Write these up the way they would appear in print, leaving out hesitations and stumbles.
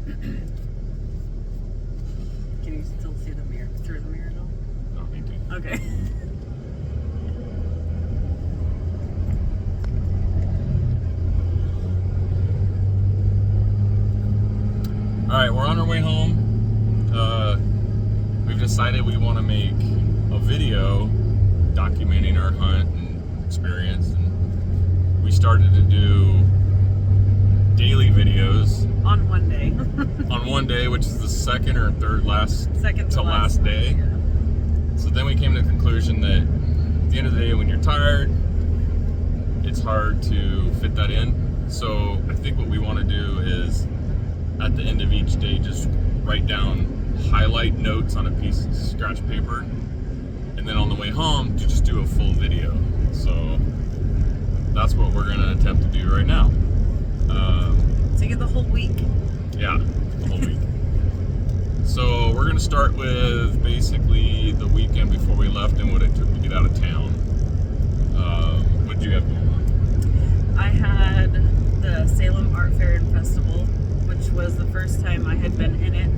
Can you still see the mirror through the mirror though? No, me too. Okay. All right, we're on our way home. We've decided we want to make a video documenting our hunt and experience. And we started to do daily videos On one day. on one day, which is the second or third Second to last day. Yeah. So then we came to the conclusion that at the end of the day, when you're tired, it's hard to fit that in. So I think what we want to do is at the end of each day, just write down highlight notes on a piece of scratch paper, and then on the way home to just do a full video. So that's what we're gonna attempt to do right now. So you get the whole week. Yeah, the whole week. So we're gonna start with basically the weekend before we left and what it took to get out of town. What did you have going on? I had the Salem Art Fair and Festival, which was the first time I had been in it,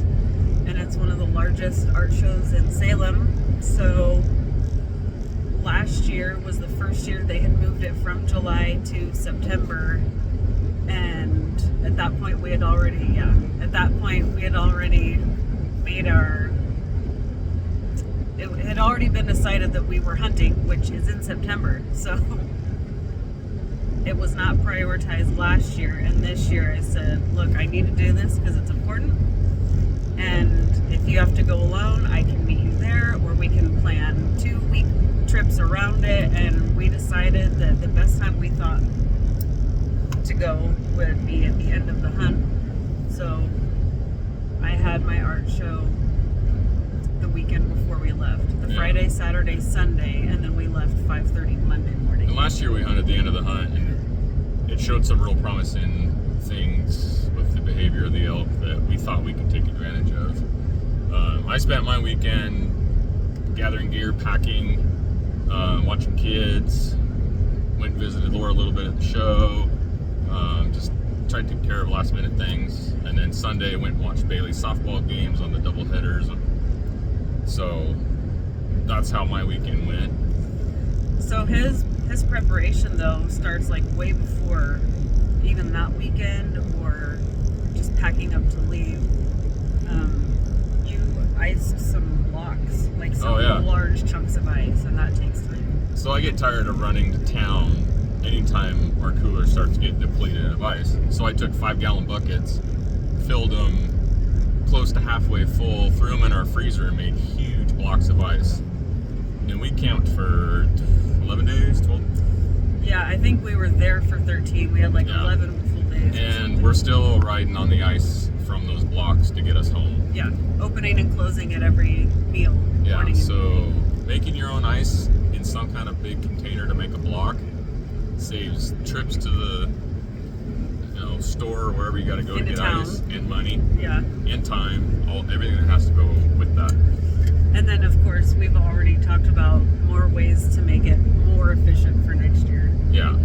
and it's one of the largest art shows in Salem. So last year was the first year they had moved it from July to September, and at that point we had already made our, it had already been decided that we were hunting, which is in September. So it was not prioritized last year, and this year I said, look, I need to do this because it's important, and if you have to go alone, I can meet you there, or we can plan 2-week trips around it. And we decided that the best time we thought to go would be at the end of the hunt. So I had my art show the weekend before we left, the Friday, Saturday, Sunday, and then we left 5:30 Monday morning. And last year we hunted the end of the hunt, and it showed some real promising things with the behavior of the elk that we thought we could take advantage of. I spent my weekend gathering gear, packing, watching kids, went and visited Laura a little bit at the show, just tried to take care of last minute things, and then Sunday went and watched Bailey's softball games on the double headers. So that's how my weekend went. So his preparation though starts like way before even that weekend or just packing up to leave. You iced some blocks, like some large chunks of ice, and that takes time. So I get tired of running to town anytime our cooler starts getting depleted of ice. So I took 5-gallon buckets, filled them close to halfway full, threw them in our freezer, and made huge blocks of ice. And we camped for 11 days, 12? Yeah, I think we were there for 13. We had like 11 full days. And we're still riding on the ice from those blocks to get us home. Yeah, opening and closing at every meal. Yeah, morning so making your own ice in some kind of big container to make a block saves trips to the store or wherever you got to go to get ice, and money, and time, everything that has to go with that. And then of course we've already talked about more ways to make it more efficient for next year. Yeah.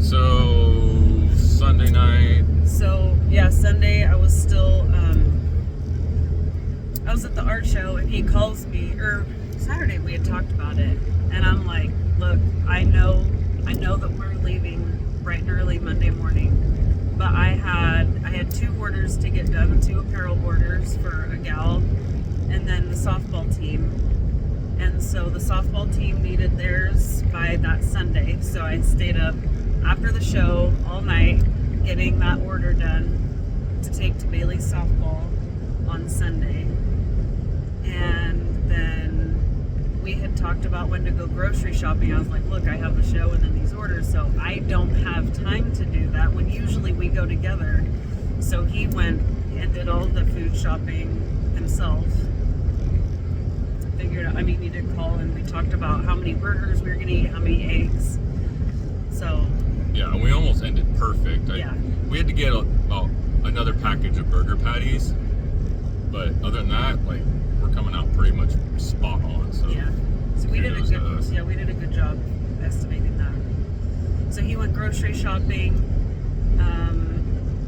So Sunday night. So yeah, Sunday I was still I was at the art show, and he calls me, or Saturday we had talked about it, and I'm like, look, I know that we're leaving bright and early Monday morning, but I had 2 orders to get done, 2 apparel orders for a gal, and then the softball team. And so the softball team needed theirs by that Sunday, so I stayed up after the show all night getting that order done to take to Bailey's softball on Sunday. And then we had talked about when to go grocery shopping. I was like, look, I have the show and then these orders, so I don't have time to do that when usually we go together. So he went and did all the food shopping himself. Figured out, he did call, and we talked about how many burgers we were gonna eat, how many eggs. So yeah, we almost ended perfect. We had to get another package of burger patties, but other than that, we're coming out pretty much spot on. So yeah, so we did a good job estimating that. So he went grocery shopping.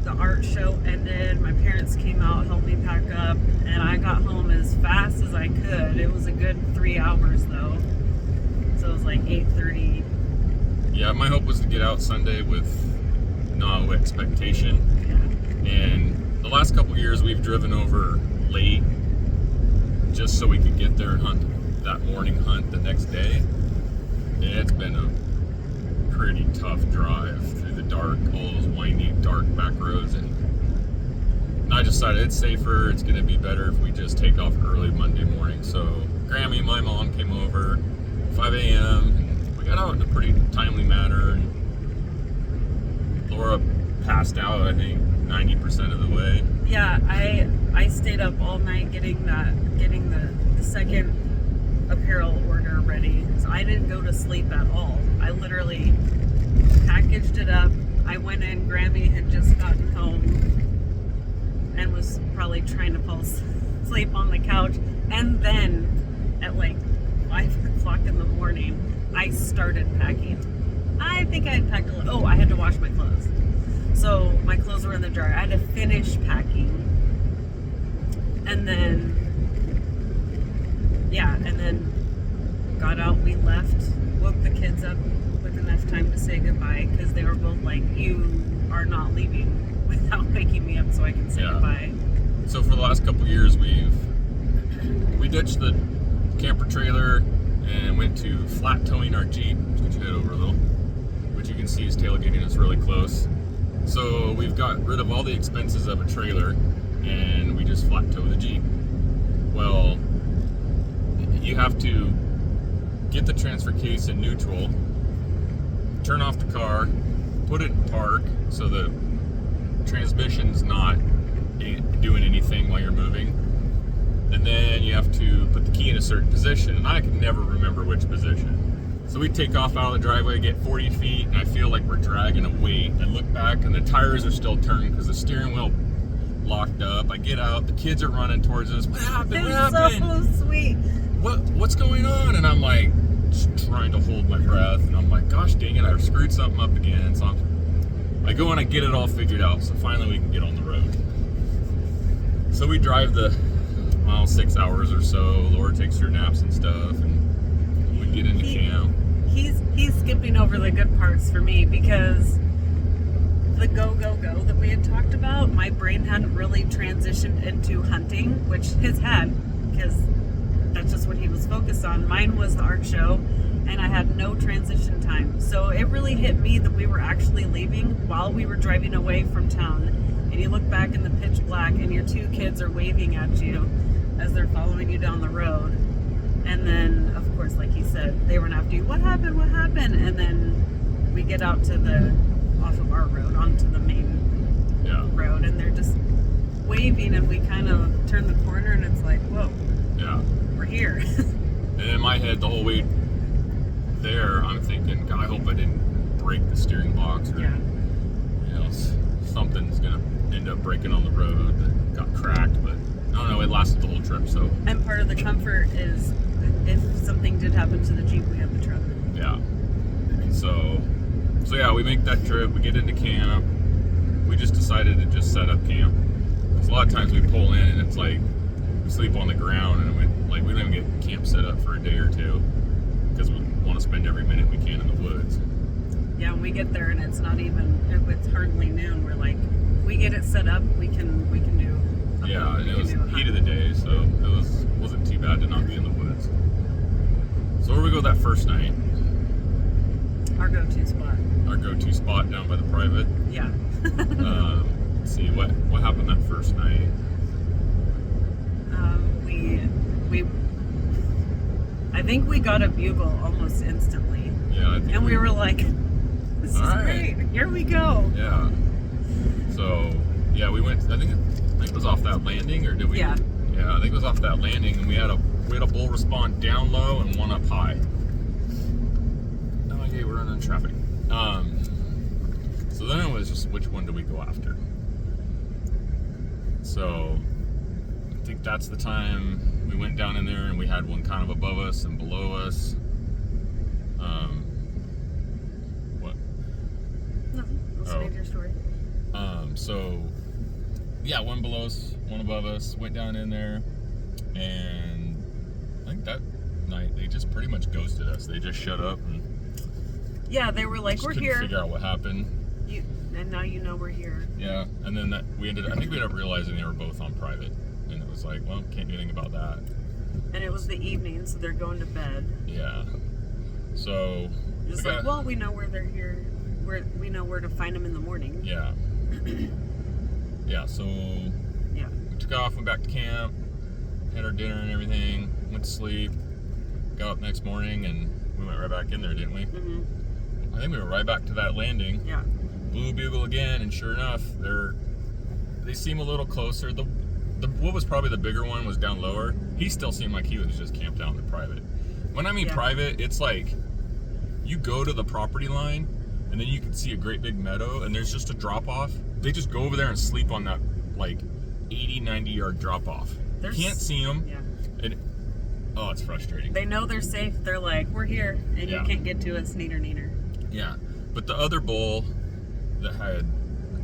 the art show ended, my parents came out, helped me pack up, and I got home as fast as I could. It was a good 3 hours though. So it was like 8:30. Yeah, my hope was to get out Sunday with no expectation. Yeah. And the last couple years we've driven over late just so we could get there and hunt that morning hunt the next day. And it's been a pretty tough drive through the dark, all those windy, dark back roads. And I decided it's safer, it's going to be better if we just take off early Monday morning. So Grammy and my mom came over 5 a.m. and we got out in a pretty timely manner. And Laura passed out, I think, 90% of the way. Yeah, I stayed up all night getting the second apparel order ready. So I didn't go to sleep at all. I literally packaged it up. I went in, Grammy had just gotten home and was probably trying to fall asleep on the couch. And then at like 5 o'clock in the morning, I started packing. I think I had packed a little. Oh, I had to wash my clothes. So my clothes were in the dryer. I had to finish packing. And then, yeah, and then got out. We left, woke the kids up with enough time to say goodbye because they were both like, you are not leaving without waking me up so I can say goodbye. So for the last couple years, we ditched the camper trailer and went to flat towing our Jeep. Switch your head over a little, which you can see is tailgating us really close. So we've got rid of all the expenses of a trailer and we just flat tow the Jeep. Well, you have to get the transfer case in neutral, turn off the car, put it in park so the transmission's not doing anything while you're moving. And then you have to put the key in a certain position, and I can never remember which position. So we take off out of the driveway, get 40 feet, and I feel like we're dragging a weight. I look back, and the tires are still turning because the steering wheel locked up. I get out, the kids are running towards us. What happened? What happened? So sweet. What's going on? And I'm like, just trying to hold my breath, and I'm like, gosh dang it, I screwed something up again. So I go and I get it all figured out, so finally we can get on the road. So we drive the 6 hours or so. Laura takes her naps and stuff, and we get into camp. He's skipping over the good parts for me because the go that we had talked about, my brain hadn't really transitioned into hunting, which his had, because that's just what he was focused on. Mine was the art show, and I had no transition time. So it really hit me that we were actually leaving while we were driving away from town. And you look back in the pitch black, and your 2 kids are waving at you as they're following you down the road. And then, of course, like he said, they run after you. What happened? What happened? And then we get out to off of our road onto the main road, and they're just waving, and we kind of turn the corner, and it's like, whoa, we're here. And in my head, the whole way there, I'm thinking, God, I hope I didn't break the steering box, or something's gonna end up breaking on the road that got cracked, but I don't know, it lasted the whole trip. So, and part of the comfort is if something did happen to the Jeep, we have the truck. Yeah. So yeah, we make that trip, we get into camp. We just decided to just set up camp. Because a lot of times we pull in and it's like we sleep on the ground, and we don't even get camp set up for a day or two because we want to spend every minute we can in the woods. Yeah, when we get there and it's hardly noon, we're like, we get it set up, we can do. Yeah, and it was heat of the day, so it wasn't too bad to not be in the woods. So where we go that first night? Our go-to spot. Our go-to spot down by the private. Yeah. Let's see, what happened that first night? I think we got a bugle almost instantly. Yeah, I think. And we were like, this is great. Here we go. Yeah. So yeah, we went. I think it was off that landing, or did we? Yeah. Yeah, I think it was off that landing, and we had a bull respond down low and one up high. Oh, okay, we're running traffic. So then it was just, which one do we go after? So I think that's the time we went down in there, and we had one kind of above us and below us. What? Nothing. I'll save your story. So, yeah, one below us, one above us, went down in there, and I think that night they just pretty much ghosted us. They just shut up and Yeah, they were like, just we're couldn't here. figure out what happened. And now you know we're here. Yeah, and then I think we ended up realizing they were both on private, and it was like, well, can't do anything about that. And it was the evening, so they're going to bed. Yeah. So Just like, well, we know where they're here. We know where to find them in the morning. Yeah. Yeah. So Yeah. we took off, went back to camp, had our dinner and everything, went to sleep, got up next morning, and we went right back in there, didn't we? Mm-hmm. I think we were right back to that landing. Yeah. Blew a bugle again, and sure enough, they seem a little closer. The what was probably the bigger one was down lower. He still seemed like he was just camped out in the private. When I mean private, it's like you go to the property line, and then you can see a great big meadow, and there's just a drop off. They just go over there and sleep on that like 80, 90 yard drop off. Can't see them. Yeah. Oh, it's frustrating. They know they're safe. They're like, we're here, and you can't get to us, neener, neener. Yeah, but the other bull that had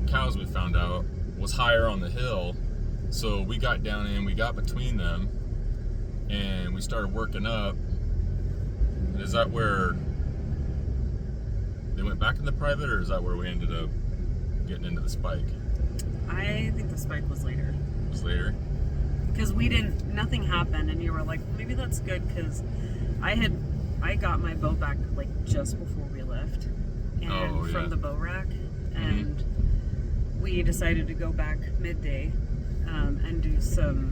cows, we found out, was higher on the hill. So we got down in, we got between them, and we started working up. And is that where they went back in the private, or is that where we ended up getting into the spike? I think the spike was later. It was later? Because nothing happened, and you were like, maybe that's good, because I got my bow back like just before we left, and from the bow rack, and we decided to go back midday, and do some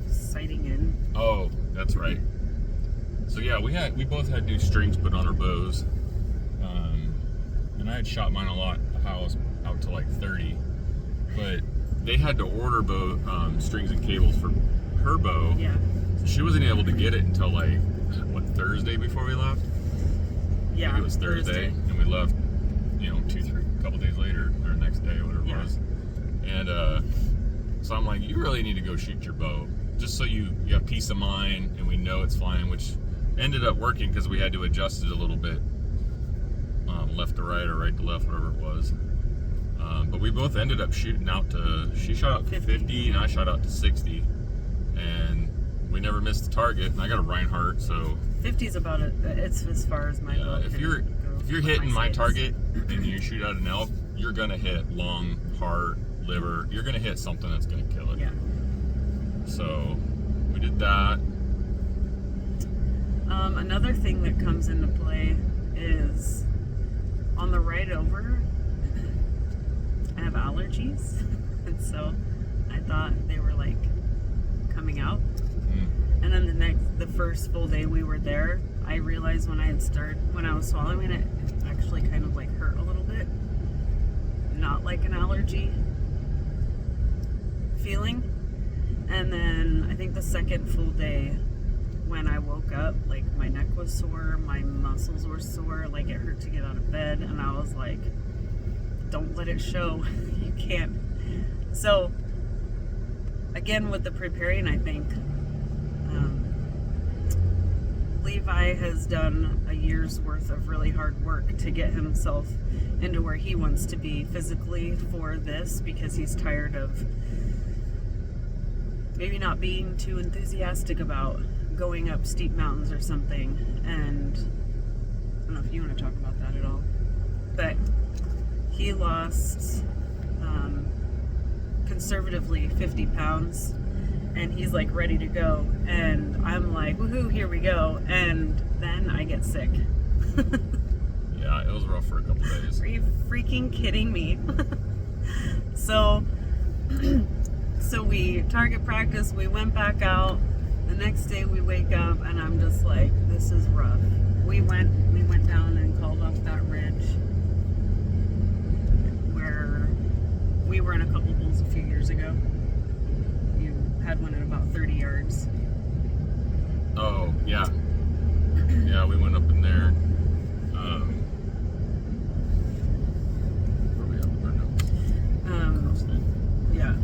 sighting in. Oh, that's right. So yeah, we both had new strings put on our bows, and I had shot mine a lot. I was out to like 30, but they had to order bow strings and cables for her bow. Yeah. She wasn't able to get it until like Thursday before we left. Yeah. I think it was Thursday, and we left, a couple days later or next day, whatever it was. And so I'm like, you really need to go shoot your bow, just so you have peace of mind, and we know it's flying, which ended up working because we had to adjust it a little bit, left to right or right to left, whatever it was. But we both ended up shooting out to, she shot out to 50 and I shot out to 60, and we never missed the target. And I got a Reinhardt, so 50's about it. It's as far as my bow. If you're hitting my target and you shoot out an elk, you're gonna hit lung, heart, liver. You're gonna hit something that's gonna kill it. Yeah. So we did that. Another thing that comes into play is on the ride over, I have allergies, and so I thought they were like coming out. And then the first full day we were there, I realized when I was swallowing it, it actually kind of like hurt a little bit, not like an allergy feeling. And then I think the second full day, when I woke up, like my neck was sore, my muscles were sore, like it hurt to get out of bed, and I was like, don't let it show. You can't. So again, with the preparing, I think Levi has done a year's worth of really hard work to get himself into where he wants to be physically for this, because he's tired of maybe not being too enthusiastic about going up steep mountains or something. And I don't know if you want to talk about that at all, but he lost conservatively 50 pounds, and he's like ready to go, and I'm like, woohoo, here we go. And then I get sick. Yeah, it was rough for a couple days. Are you freaking kidding me? So we target practice, we went back out. The next day we wake up and I'm just like, this is rough. We went down and called off that ridge where we were in a couple bulls a few years ago. You had one at about 30 yards. Oh, yeah. Yeah, we went up in there. Where we have our notes? Yeah.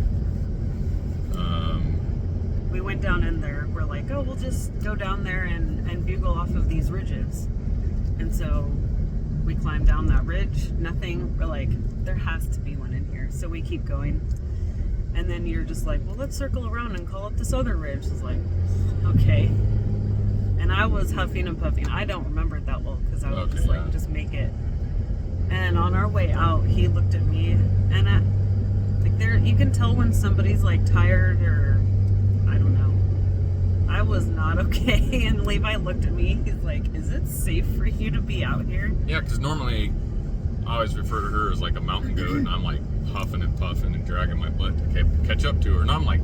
We went down in there. We're like, oh, we'll just go down there and bugle off of these ridges. And so We climb down that ridge, nothing. We're like, there has to be one in here. So we keep going. And then you're just like, well, let's circle around and call up this other ridge. It's like, okay. And I was huffing and puffing. I don't remember it that well because I was just like, just make it. And on our way out, he looked at me, and you can tell when somebody's like tired or I don't know. I was not okay. And Levi looked at me. He's like, "Is it safe for you to be out here?" Yeah, because normally I always refer to her as like a mountain goat, and I'm like huffing and puffing and dragging my butt to catch up to her, and I'm like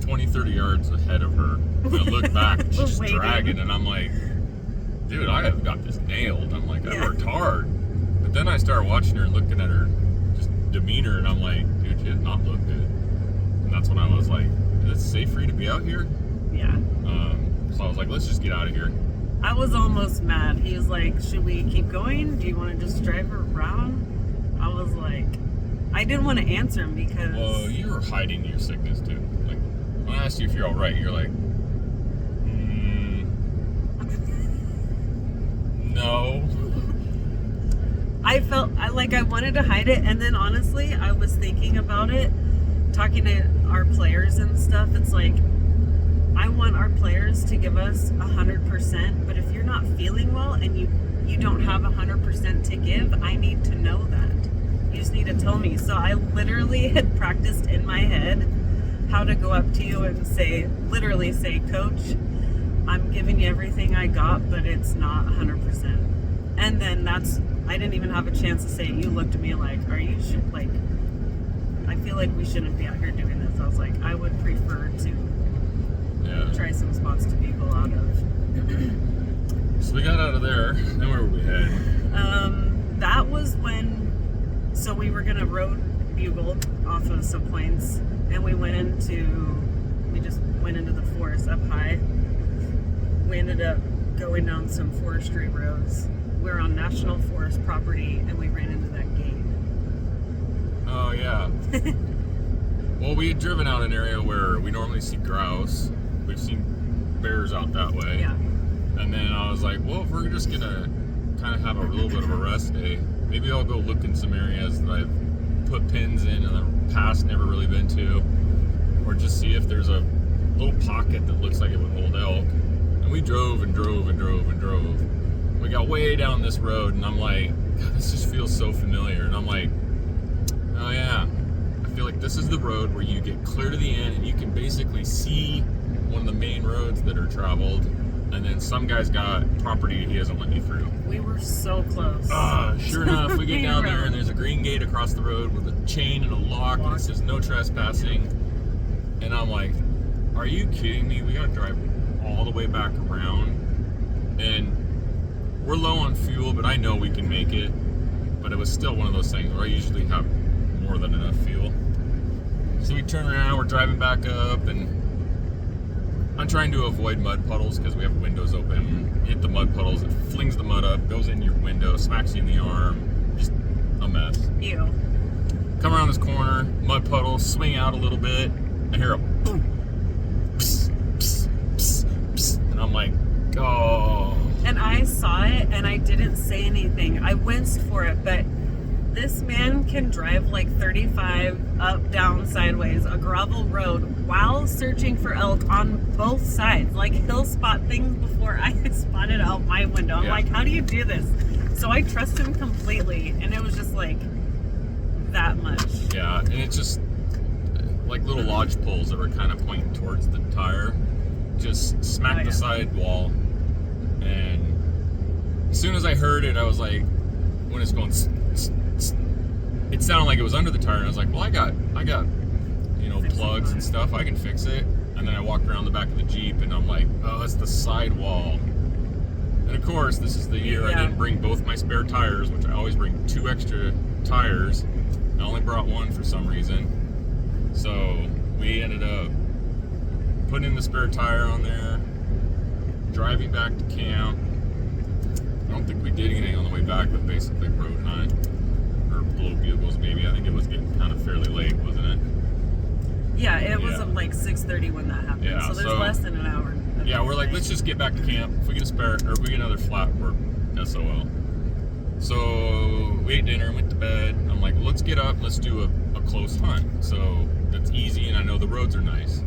20, 30 yards ahead of her. And I look back, she's dragging, and I'm like, dude, I have got this nailed. I'm like, I worked hard. But then I started watching her and looking at her just demeanor, and I'm like, dude, she does not look good. And that's when I was like, is it safe for you to be out here? Yeah. So I was like, let's just get out of here. I was almost mad. He was like, should we keep going? Do you want to just drive her around? I was like, I didn't want to answer him because... Well, you were hiding your sickness too. Like, when I asked you if you're all right, you're like, no. I felt I wanted to hide it, and then honestly, I was thinking about it, talking to our players and stuff. It's like, I want our players to give us 100%, but if you're not feeling well and you don't have 100% to give, I need to know that. You just need to tell me. So I literally had practiced in my head how to go up to you and literally say, Coach, I'm giving you everything I got, but it's not 100%. And then I didn't even have a chance to say it. You looked at me like, are you like, I feel like we shouldn't be out here doing this. I was like, I would prefer to try some spots to people out of. So we got out of there. Then where were we headed? That was when, so we were going to road bugle off of some points, and we just went into the forest up high. We ended up going down some forestry roads. We were on National Forest property, and we ran into that gate. Oh, yeah. Well, we had driven out an area where we normally see grouse. We've seen bears out that way. Yeah. And then I was like, well, if we're just going to kind of have a little bit of a rest day, maybe I'll go look in some areas that I've put pins in the past, never really been to, or just see if there's a little pocket that looks like it would hold elk. And we drove and drove and drove and drove. We got way down this road, and I'm like, God, this just feels so familiar. And I'm like, oh yeah, I feel like this is the road where you get clear to the end and you can basically see one of the main roads that are traveled, and then some guy's got property he doesn't let you through. We were so close. Sure enough, we get down there and there's a green gate across the road with a chain and a lock, and it says no trespassing. And I'm like, are you kidding me? We gotta drive all the way back around, and we're low on fuel, but I know we can make it. But it was still one of those things where I usually have more than enough fuel. So we turn around, we're driving back up, and I'm trying to avoid mud puddles because we have windows open. You hit the mud puddles, it flings the mud up, goes in your window, smacks you in the arm. Just a mess. Ew. Come around this corner, mud puddle, swing out a little bit, I hear a boom. Psst, psst, psst, psst. And I'm like, oh. And I saw it and I didn't say anything. I winced for it, but this man can drive like 35 up, down, sideways, a gravel road while searching for elk on both sides. Like, he'll spot things before I spotted out my window. I'm like, how do you do this? So I trust him completely, and it was just like that much. Yeah, and it's just like little lodge poles that were kind of pointing towards the tire. Just smacked the side wall. And as soon as I heard it, I was like, when it's going, it sounded like it was under the tire, and I was like, well, I got, plugs and stuff, I can fix it. And then I walked around the back of the Jeep, and I'm like, oh, it's the sidewall. And of course, this is the year I didn't bring both my spare tires, which I always bring 2 extra tires. I only brought 1 for some reason. So we ended up putting in the spare tire on there, driving back to camp. I don't think we did anything on the way back, but basically road hunt or blow bugles maybe. I think it was getting kind of fairly late, wasn't it? Yeah, it was like 6:30 when that happened. Yeah, so there's less than an hour. Yeah, we're like, let's just get back to camp. If we get a spare, or if we get another flat, we're SOL. So we ate dinner, went to bed. I'm like, let's get up, let's do a close hunt. So that's easy, and I know the roads are nice.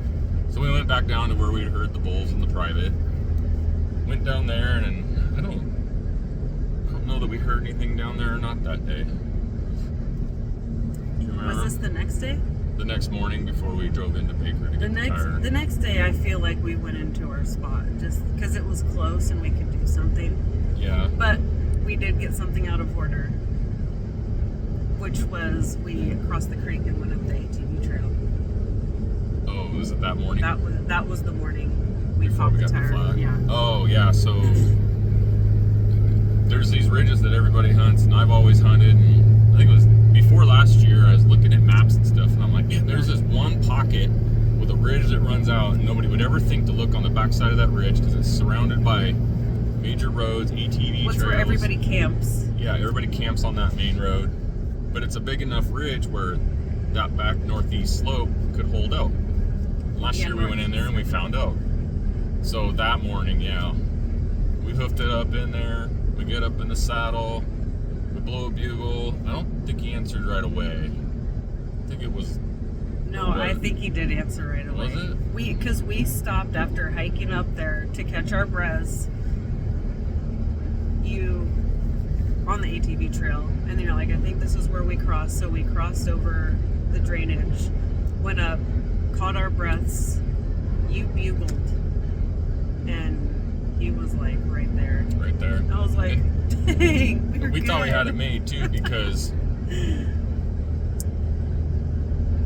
So we went back down to where we'd heard the bulls in the private. Went down there, and I don't know that we heard anything down there or not that day. Do you remember? Was this the next day? The next morning before we drove into Baker to get the tire. The next day, I feel like we went into our spot just because it was close and we could do something. Yeah. But we did get something out of order, which was we crossed the creek and went up the ATV trail. Oh, was it that morning? That was the morning we Before we popped got the tire. the flag? Yeah. Oh, yeah. So there's these ridges that everybody hunts, and I've always hunted. And I think it was before last year, I was looking at maps and stuff, and I'm like, man, there's this one pocket with a ridge that runs out, and nobody would ever think to look on the backside of that ridge because it's surrounded by major roads, ATV What's trails. where everybody camps. Yeah, everybody camps on that main road, but it's a big enough ridge where that back northeast slope could hold out. Last year we went in there and we found out. So that morning, yeah, we hoofed it up in there. We get up in the saddle. We blow a bugle. I don't think he answered right away. I think it was. No, I think he did answer right away. Was it? Because we stopped after hiking up there to catch our breaths. On the ATV trail, and you're like, I think this is where we crossed. So we crossed over the drainage, went up, caught our breaths. You bugled, and he was like right there. Right there. I was like, dang. We thought we had it made too because.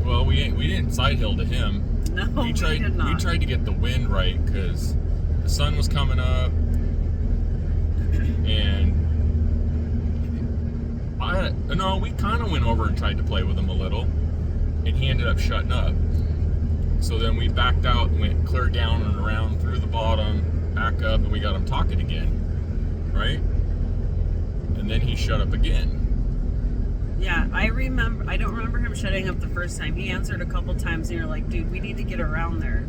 Well, we didn't side hill to him. No, we did not. We tried to get the wind right because the sun was coming up, and we kind of went over and tried to play with him a little, and he ended up shutting up. So then we backed out and went clear down and around through the bottom, back up, and we got him talking again, right? And then he shut up again. Yeah, I don't remember him shutting up the first time. He answered a couple times, and you're like, dude, we need to get around there.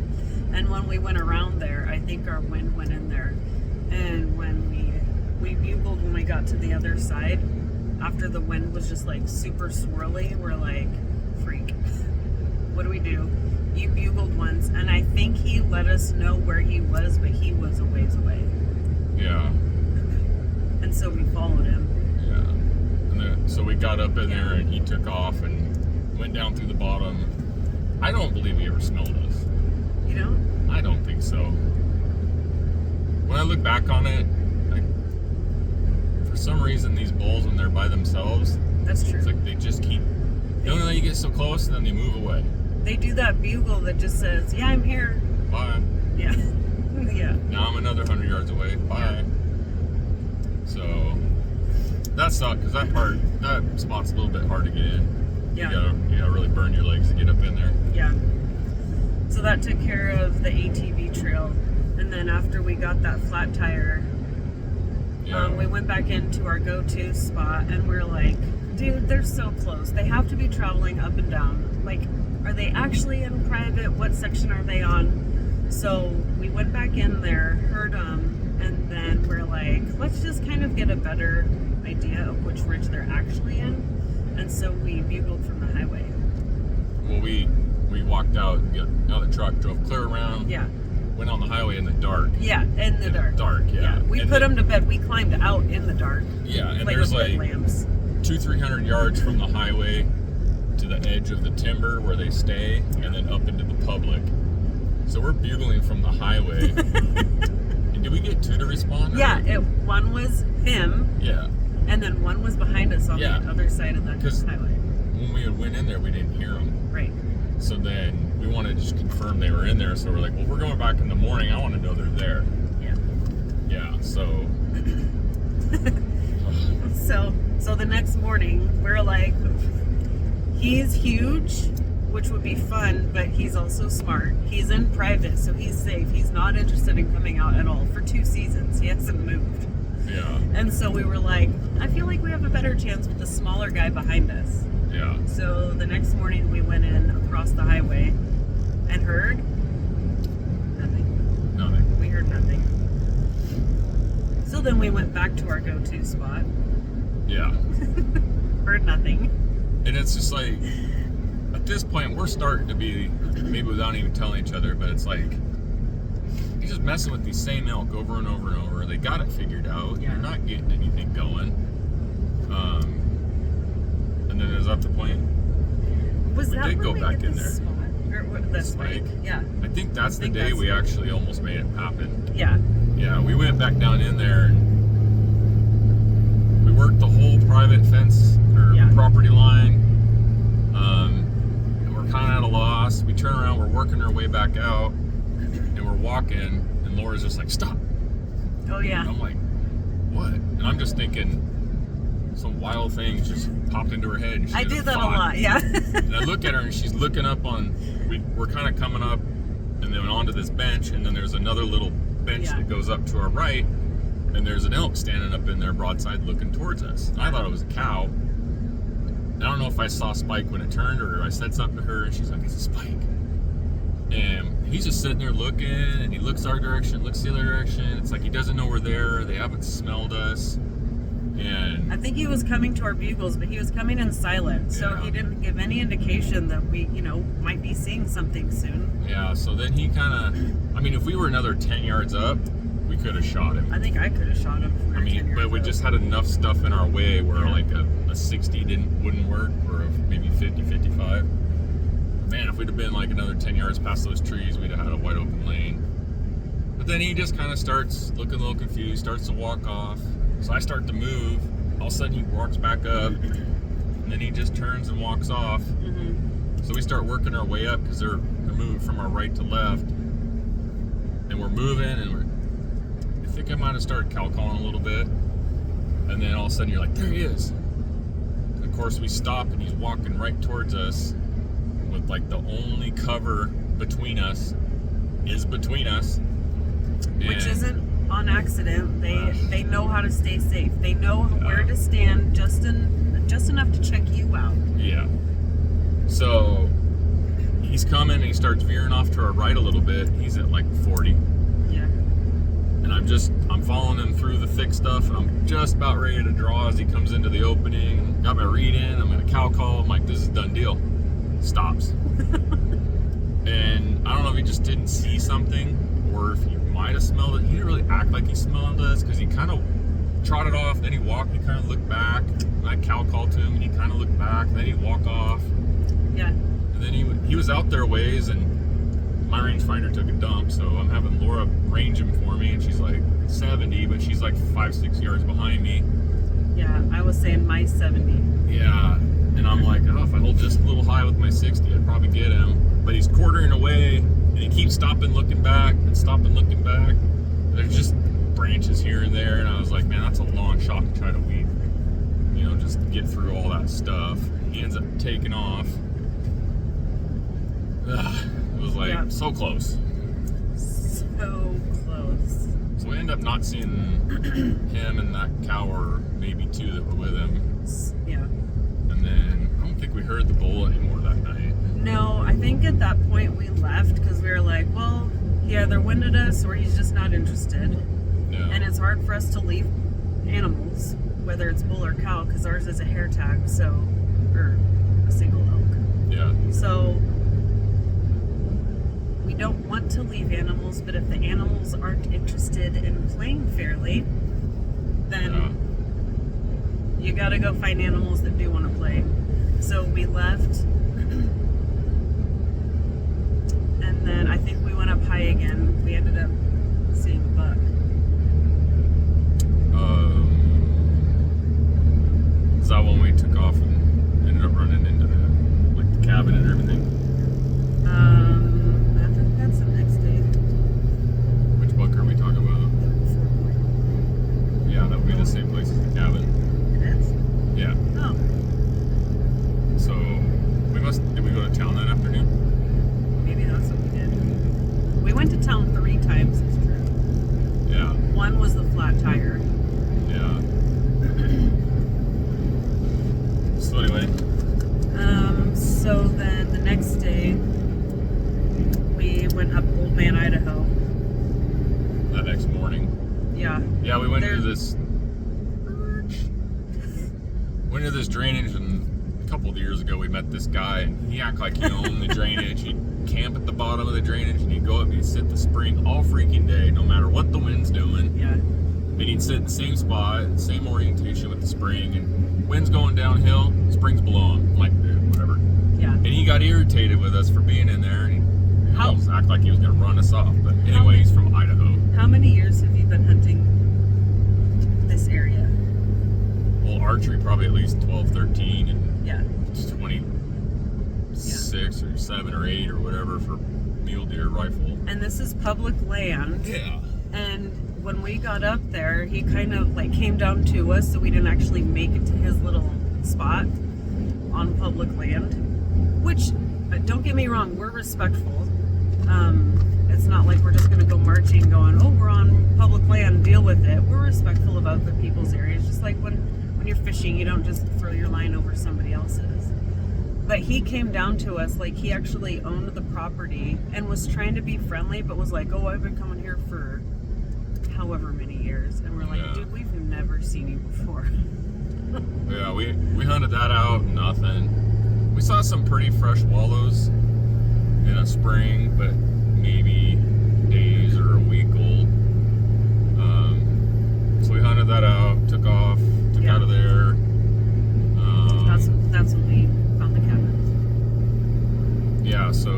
And when we went around there, I think our wind went in there. And when we bugled when we got to the other side, after the wind was just like super swirly, we're like, freak. What do we do? You bugled once, and I think he let us know where he was, but he was a ways away. Yeah. And so we followed him. Yeah. And then, so we got up in there, and he took off and went down through the bottom. I don't believe he ever smelled us. You don't? I don't think so. When I look back on it, for some reason, these bulls, when they're by themselves, That's true. it's like they just keep. They only let you get so close, and then they move away. They do that bugle that just says, yeah, I'm here. Bye. Yeah. Yeah. Now I'm another 100 yards away. Bye. So that sucked because that spot's a little bit hard to get in. Yeah. You gotta really burn your legs to get up in there. Yeah. So that took care of the ATV trail. And then after we got that flat tire, Yeah. we went back into our go-to spot, and we're like, dude, they're so close. They have to be traveling up and down. Like, are they actually in private? What section are they on? So we went back in there, heard them, and then we're like, let's just kind of get a better idea of which ridge they're actually in. And so we bugled from the highway. Well, we walked out, got out of the truck, drove clear around. Yeah. Went on the highway in the dark. Yeah, in the dark. Dark, yeah. We And put then- them to bed. We climbed out in the dark. Yeah, and Like there's with like lamps. 200-300 yards from the highway to the edge of the timber where they stay, and then up into the public. So we're bugling from the highway. And did we get two to respond? Or? Yeah, one was him, Yeah. and then one was behind us on Yeah. the other side of the 'Cause- highway. When we went in there, we didn't hear them. Right. So then we wanted to just confirm they were in there. So we're like, well, we're going back in the morning. I want to know they're there. Yeah. Yeah, so. So the next morning, we're like, he's huge, which would be fun, but he's also smart. He's in private, so he's safe. He's not interested in coming out at all for 2 seasons. He hasn't moved. Yeah. And so we were like, I feel like we have a better chance with the smaller guy behind us. Yeah. So the next morning we went in across the highway and heard nothing. Nothing. We heard nothing. So then we went back to our go-to spot. Yeah. Heard nothing. And it's just like, at this point, we're starting to be, maybe without even telling each other, but it's like, you're just messing with these same elk over and over and over. They got it figured out. Yeah. You're not getting anything going. And then is that the point? Was We that did when go we back hit in the there. spot? Or what, the spike? Yeah. I think that's the think day that's we it. actually almost made it happen. Yeah. Yeah, we went back down in there and we worked the whole private fence or Yeah. property line. And we're kind of at a loss. We turn around, we're working our way back out, and we're walking, and Laura's just like, stop. Oh, yeah. And I'm like, what? And I'm just thinking some wild thing just popped into her head. And she I just do that a thought. lot, yeah. And I look at her and she's looking up on, we're kind of coming up and then onto this bench, and then there's another little bench Yeah. that goes up to our right, and there's an elk standing up in there broadside looking towards us. And I thought it was a cow. And I don't know if I saw Spike when it turned or I said something to her and she's like, it's a Spike. And he's just sitting there looking, and he looks our direction, looks the other direction. It's like he doesn't know we're there. They haven't smelled us. And I think he was coming to our bugles, but he was coming in silent, so Yeah. he didn't give any indication that we, might be seeing something soon. yeah, so then he kind of, I mean, if we were another 10 yards up, we could have shot him. I think I could have shot him. If we were I mean, 10 but yards we out. just had enough stuff in our way where Yeah. like a 60 wouldn't work, or maybe 50, 55. Man, if we'd have been like another 10 yards past those trees, we'd have had a wide open lane. But then he just kind of starts looking a little confused, starts to walk off. So I start to move. All of a sudden he walks back up, and then he just turns and walks off. Mhm. So we start working our way up because they're moving from our right to left, and we're moving, and I think I might have started cow calling a little bit, and then all of a sudden you're like, there he is. And of course we stop, and he's walking right towards us with like the only cover between us is between us, Which And- isn't on accident. They know how to stay safe. They know Yeah. where to stand just enough to check you out. Yeah. So he's coming, and he starts veering off to our right a little bit. He's at like 40. Yeah. And I'm following him through the thick stuff, and I'm just about ready to draw as he comes into the opening. Got my read in, I'm gonna cow call. I'm like, this is a done deal. Stops. And I don't know if he just didn't see something, or if he might have smelled it. He didn't really act like he smelled us, because he kind of trotted off, then he walked, he kind of looked back, and I cow called to him, and he kind of looked back, and then he'd walk off. Yeah. And then he was out there a ways, and my rangefinder took a dump, so I'm having Laura range him for me, and she's like 70, but she's like 5-6 yards behind me. Yeah. I was saying my 70. Yeah, and I'm like, oh, if I hold just a little high with my 60, I'd probably get him. But he's quartering away, and he keeps stopping, looking back, and stopping, looking back. There's just branches here and there, and I was like, man, that's a long shot to try to weed. Just get through all that stuff. He ends up taking off. It was like Yeah. so close. So close. So we end up not seeing him and that cow, or maybe two that were with him. Yeah. And then I don't think we heard the bull anymore that night. No, I think at that point we left because we were like, well, he either winded us or he's just not interested. Yeah. And it's hard for us to leave animals, whether it's bull or cow, because ours is a hair tag, or a single elk. Yeah. So we don't want to leave animals, but if the animals aren't interested in playing fairly, then you gotta go find animals that do want to play. So we left, and then I think we went up high again. We ended up seeing a buck. Is that when we took off and ended up running into the cabin and everything? I think that's the next day. Which buck are we talking about? Yeah, that would be the same place as the cabin. It is? Yeah. Oh, So did we go to town that afternoon? maybe that's what we did. We went to town 3 times, it's true. Yeah. One was the flat tire. Yeah. So anyway, So then the next day, we went up Old Man, Idaho. that next morning. Yeah. Yeah, we went There- to this went to this drainage, and a couple of years ago we met this guy, and he acted like he owned the drainage. He'd camp at the bottom of the drainage, and he'd go up and he'd sit the spring all freaking day, no matter what the wind's doing. Yeah. And he'd sit in the same spot, same orientation with the spring, and wind's going downhill, spring's blowing. I'm like, dude, whatever. Yeah. And he got irritated with us for being in there, and he How- almost acted like he was going to run us off. But anyway, he's from Idaho. How many years have you been hunting this area? Well, archery probably at least 12, 13, and Yeah. 26 or 7 or 8 or whatever for mule deer rifle. And this is public land. Yeah. And when we got up there, he kind of like came down to us, so we didn't actually make it to his little spot on public land. Which, don't get me wrong, we're respectful. It's not like we're just gonna go marching going, oh, we're on public land, deal with it. We're respectful of other people's areas, just like when you're fishing, you don't just throw your line over somebody else's. But he came down to us like he actually owned the property and was trying to be friendly, but was like, oh, I've been coming here for however many years. And we're like, Yeah. dude, we've never seen you before. Yeah, we hunted that out, nothing. We saw some pretty fresh wallows in a spring, but maybe days or a week old. So we hunted that out, took off, took Yeah. out of there. That's when we found the cabin. Yeah, so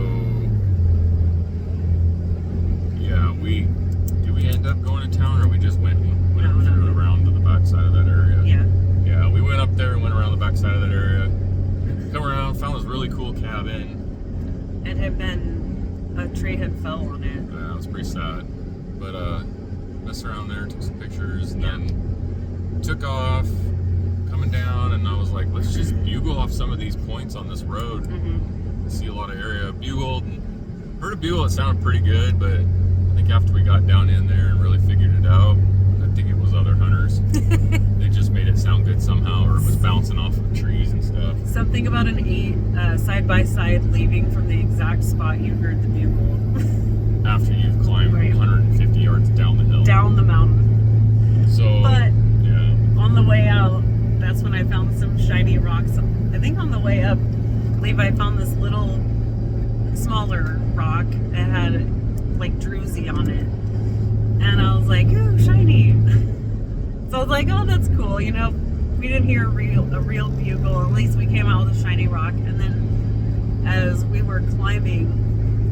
yeah, did we end up going to town, or we just went No. through around to the backside of that area? Yeah. Yeah, we went up there and went around the backside of that area. Come around, found this really cool cabin. It had been, a tree had fell on it. Yeah, it was pretty sad. But messed around there, took some pictures, and Yeah. then took off, coming down, and I was like, let's just bugle off some of these points on this road. Mm-hmm. See a lot of area. Bugled, and heard a bugle, it sounded pretty good, but I think after we got down in there and really figured it out, I think it was other hunters. They just made it sound good somehow, or it was bouncing off of trees and stuff. Something about an side by side leaving from the exact spot you heard the bugle. After you've climbed Right. 150 yards down the hill. Down the mountain. So, But yeah. on the way out, that's when I found some shiny rocks. I think on the way up, Levi found this little smaller rock. It had like druzy on it. And I was like, ooh, shiny. So I was like, oh, that's cool. You know, we didn't hear a real bugle. At least we came out with a shiny rock. And then as we were climbing,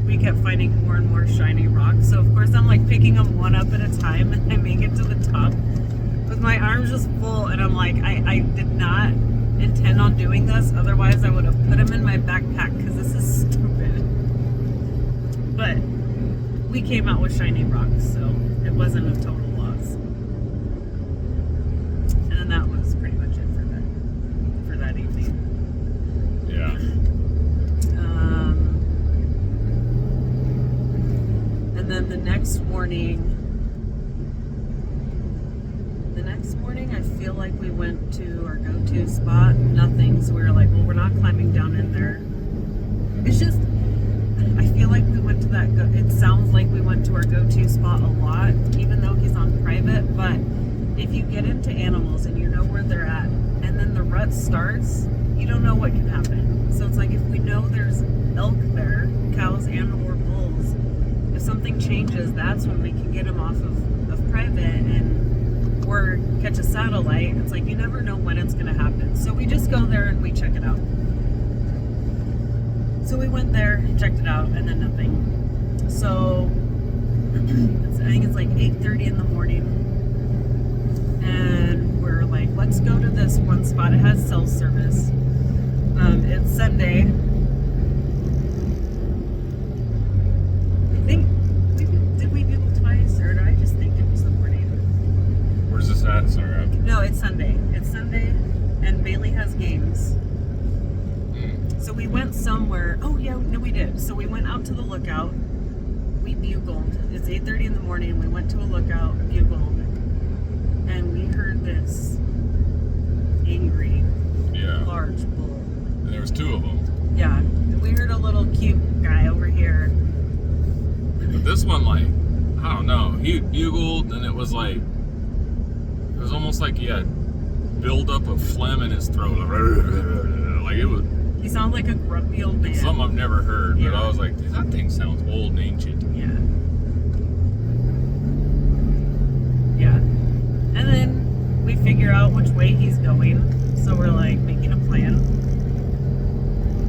we kept finding more and more shiny rocks. So of course I'm like picking them one up at a time, and I make it to the top with my arms just full, and I'm like, I did not intend on doing this, otherwise I would have put them in my backpack because this is stupid. But we came out with shiny rocks, so it wasn't a total loss. And that was pretty much it for that evening. Yeah. And then the next morning, I feel like we went to our go-to spot, nothing. So we were like, well, we're not climbing down in there. It's just, I feel like we went to it sounds like we went to our go-to spot a lot, even though he's on private. But if you get into animals and you know where they're at, and then the rut starts, you don't know what can happen. So it's like, if we know there's elk there, cows and or bulls, if something changes, that's when we can get them off of private or catch a satellite. It's like, you never know when it's going to happen. So we just go there and we check it out. So we went there, checked it out, and then nothing. So I think it's like 8:30 in the morning, and we're like, let's go to this one spot. It has cell service. It's Sunday. I think did we bugle twice, or did I just think it was the morning? Where's this at? Sorry. No, it's Sunday. It's Sunday, and Bailey has games. So we went somewhere. Oh yeah, no, we did. So we went out to the lookout. We bugled. It's 8:30 in the morning. We went to a lookout, bugled, and we heard this angry, large bull. And there was 2 of them. Yeah, we heard a little cute guy over here. But this one, like, I don't know. He bugled, and it was almost like he had buildup of phlegm in his throat. Like it was He sounds like a grumpy old man. something I've never heard, but Yeah. I was like, dude, that thing sounds old and ancient. Yeah. Yeah. And then we figure out which way he's going. So we're like making a plan.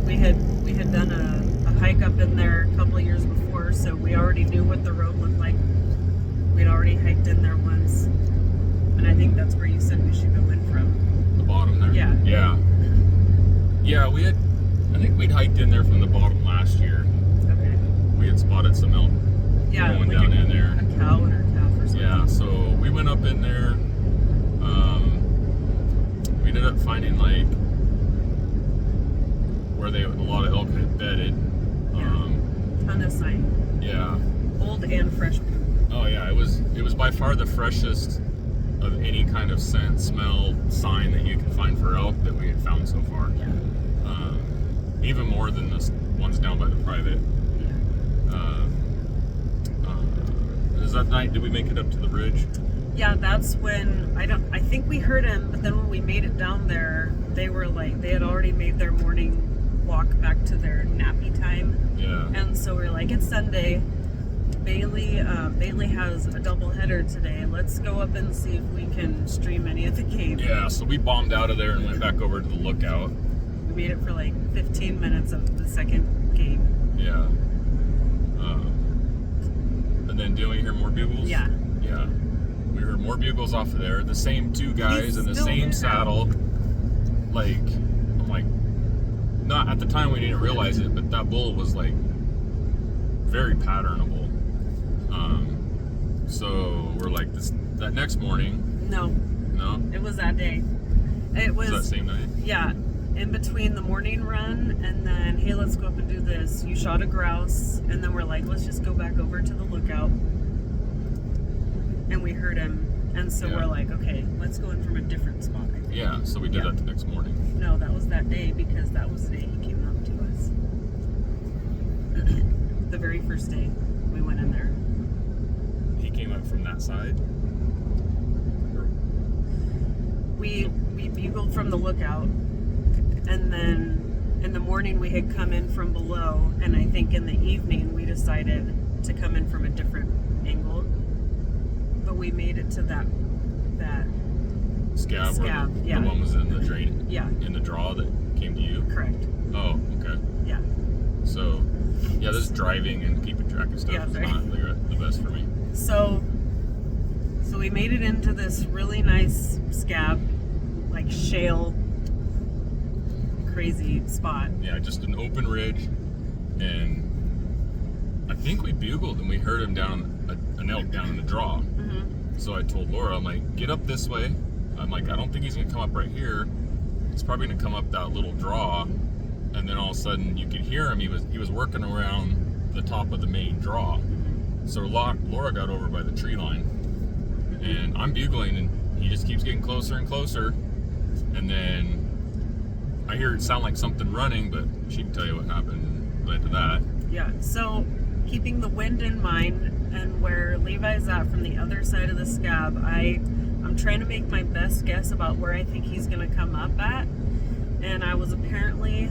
We had done a hike up in there a couple of years before, so we already knew what the road looked like. We'd already hiked in there once. And I think that's where you said we should go in from. The bottom there. Yeah. Yeah. Yeah, I think we'd hiked in there from the bottom last year. Okay. We had spotted some elk Yeah. going like down in there. A cow and her calf or something. Yeah, so we went up in there. We ended up finding like where a lot of elk had bedded. Ton of sign. Yeah. Old and fresh poop. Oh yeah, it was by far the freshest of any kind of scent, smell, sign that you can find for elk that we had found so far. Yeah. Even more than the ones down by the private. Yeah. Is that night? Did we make it up to the ridge? Yeah, that's when I think we heard him, but then when we made it down there, they were like, they had already made their morning walk back to their nappy time. Yeah. And so we're like, it's Sunday. Bailey has a double header today. Let's go up and see if we can stream any of the game. Yeah, so we bombed out of there and went back over to the lookout. We made it for like 15 minutes of the second game. Yeah. And then did we hear more bugles? Yeah. Yeah. We heard more bugles off of there. The same two guys He's in the still same there. saddle. Like, I'm like, not at the time we didn't realize it, but that bull was like very patternable. So we're like, that next morning. No, No? it was that day. It was that same night? Yeah, in between the morning run and then, hey, let's go up and do this. You shot a grouse, and then we're like, let's just go back over to the lookout. And we heard him, and so Yeah. we're like, okay, let's go in from a different spot. I think. Yeah, so we did Yeah. that the next morning. No, that was that day because that was the day he came up to us. The very first day we went in there. He came up from that side. We bugled from the lookout, and then in the morning we had come in from below, and I think in the evening we decided to come in from a different angle. But we made it to that Scab, where Scab, yeah. the one was in the drain, yeah, in the draw that came to you. correct. Oh, okay. Yeah. So, yeah, this driving and keeping track of stuff Yeah, is sorry. not the best for me. So we made it into this really nice scab, like shale, crazy spot. Yeah, just an open ridge, and I think we bugled and we heard him an elk down in the draw. Mm-hmm. So I told Laura, I'm like, get up this way. I'm like, I don't think he's gonna come up right here. He's probably gonna come up that little draw, and then all of a sudden you could hear him. He was working around the top of the main draw. So Laura got over by the tree line, and I'm bugling, and he just keeps getting closer and closer. And then I hear it sound like something running, but she can tell you what happened led to that. Yeah, so keeping the wind in mind and where Levi's at from the other side of the scab, I'm trying to make my best guess about where I think he's going to come up at. And I was apparently,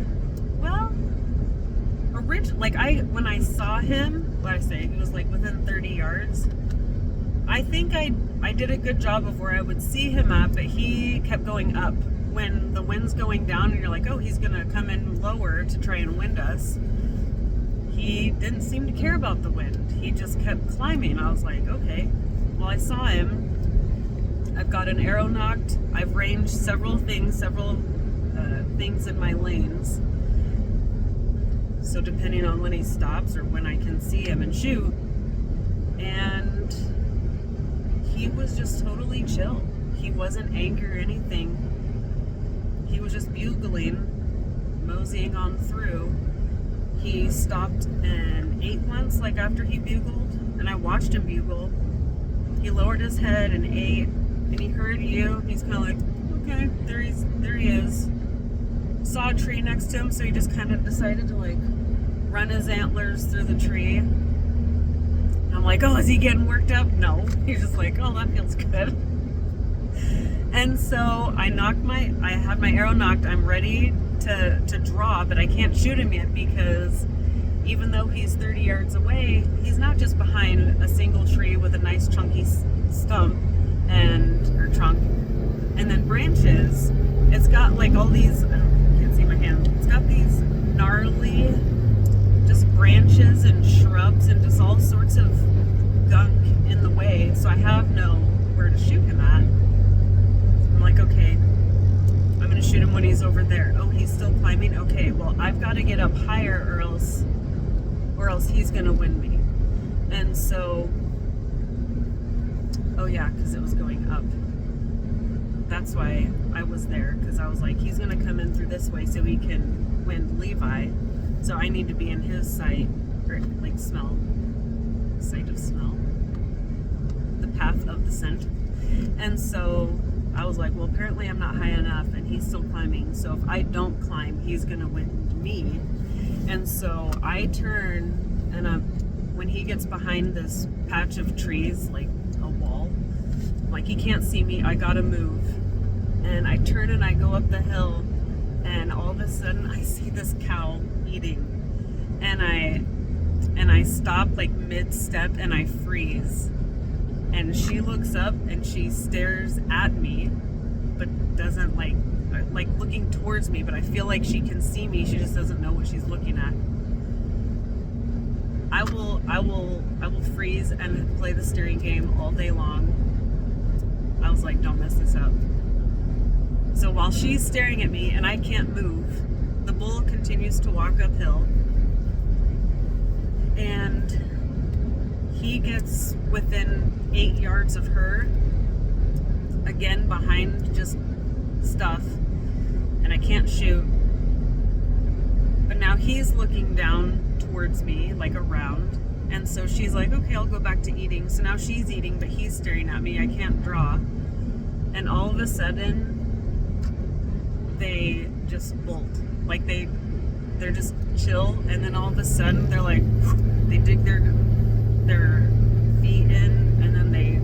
when I saw him, he was like within 30 yards. I think I did a good job of where I would see him at, but he kept going up. When the wind's going down and you're like, oh, he's going to come in lower to try and wind us, he didn't seem to care about the wind. He just kept climbing. I was like, okay. Well, I saw him. I've got an arrow knocked. I've ranged several things in my lanes. So depending on when he stops or when I can see him and shoot. And he was just totally chill. He wasn't angry or anything. He was just bugling, moseying on through. He stopped and ate once, like after he bugled, and I watched him bugle. He lowered his head and ate, and he heard you. He's kind of like, okay, there he is. Saw a tree next to him, so he just kind of decided to like run his antlers through the tree. And I'm like, oh, is he getting worked up? No. He's just like, oh, that feels good. And so I had my arrow knocked. I'm ready to draw, but I can't shoot him yet because even though he's 30 yards away, he's not just behind a single tree with a nice chunky stump or trunk and then branches. It's got like all these, I can't see my hand. It's got these gnarly just branches and shrubs and just all sorts of gunk in the way. So I have nowhere to shoot him at. I'm like, okay, I'm gonna shoot him when he's over there. Oh, he's still climbing? Okay, well, I've got to get up higher or else he's gonna win me. And so, oh yeah, because it was going up. That's why I was there, because I was like, he's gonna come in through this way so he can win Levi. So I need to be in his sight, or like sight of smell, the path of the scent. And so I was like, well, apparently I'm not high enough and he's still climbing. So if I don't climb, he's gonna win me. And so I turn, and when he gets behind this patch of trees, like a wall, like he can't see me, I gotta move. And I turn and I go up the hill, and all of a sudden I see this cow eating. And I stop like mid-step and I freeze. And she looks up and she stares at me, but doesn't like looking towards me, but I feel like she can see me. She just doesn't know what she's looking at. I will freeze and play the steering game all day long. I was like, don't mess this up. So while she's staring at me and I can't move, the bull continues to walk uphill, and he gets within 8 yards of her, again behind just stuff, and I can't shoot. But now he's looking down towards me, like around, and so she's like, okay, I'll go back to eating. So now she's eating, but he's staring at me. I can't draw. And all of a sudden, they just bolt. Like they're just chill, and then all of a sudden they're like, they dig their feet in, and then they...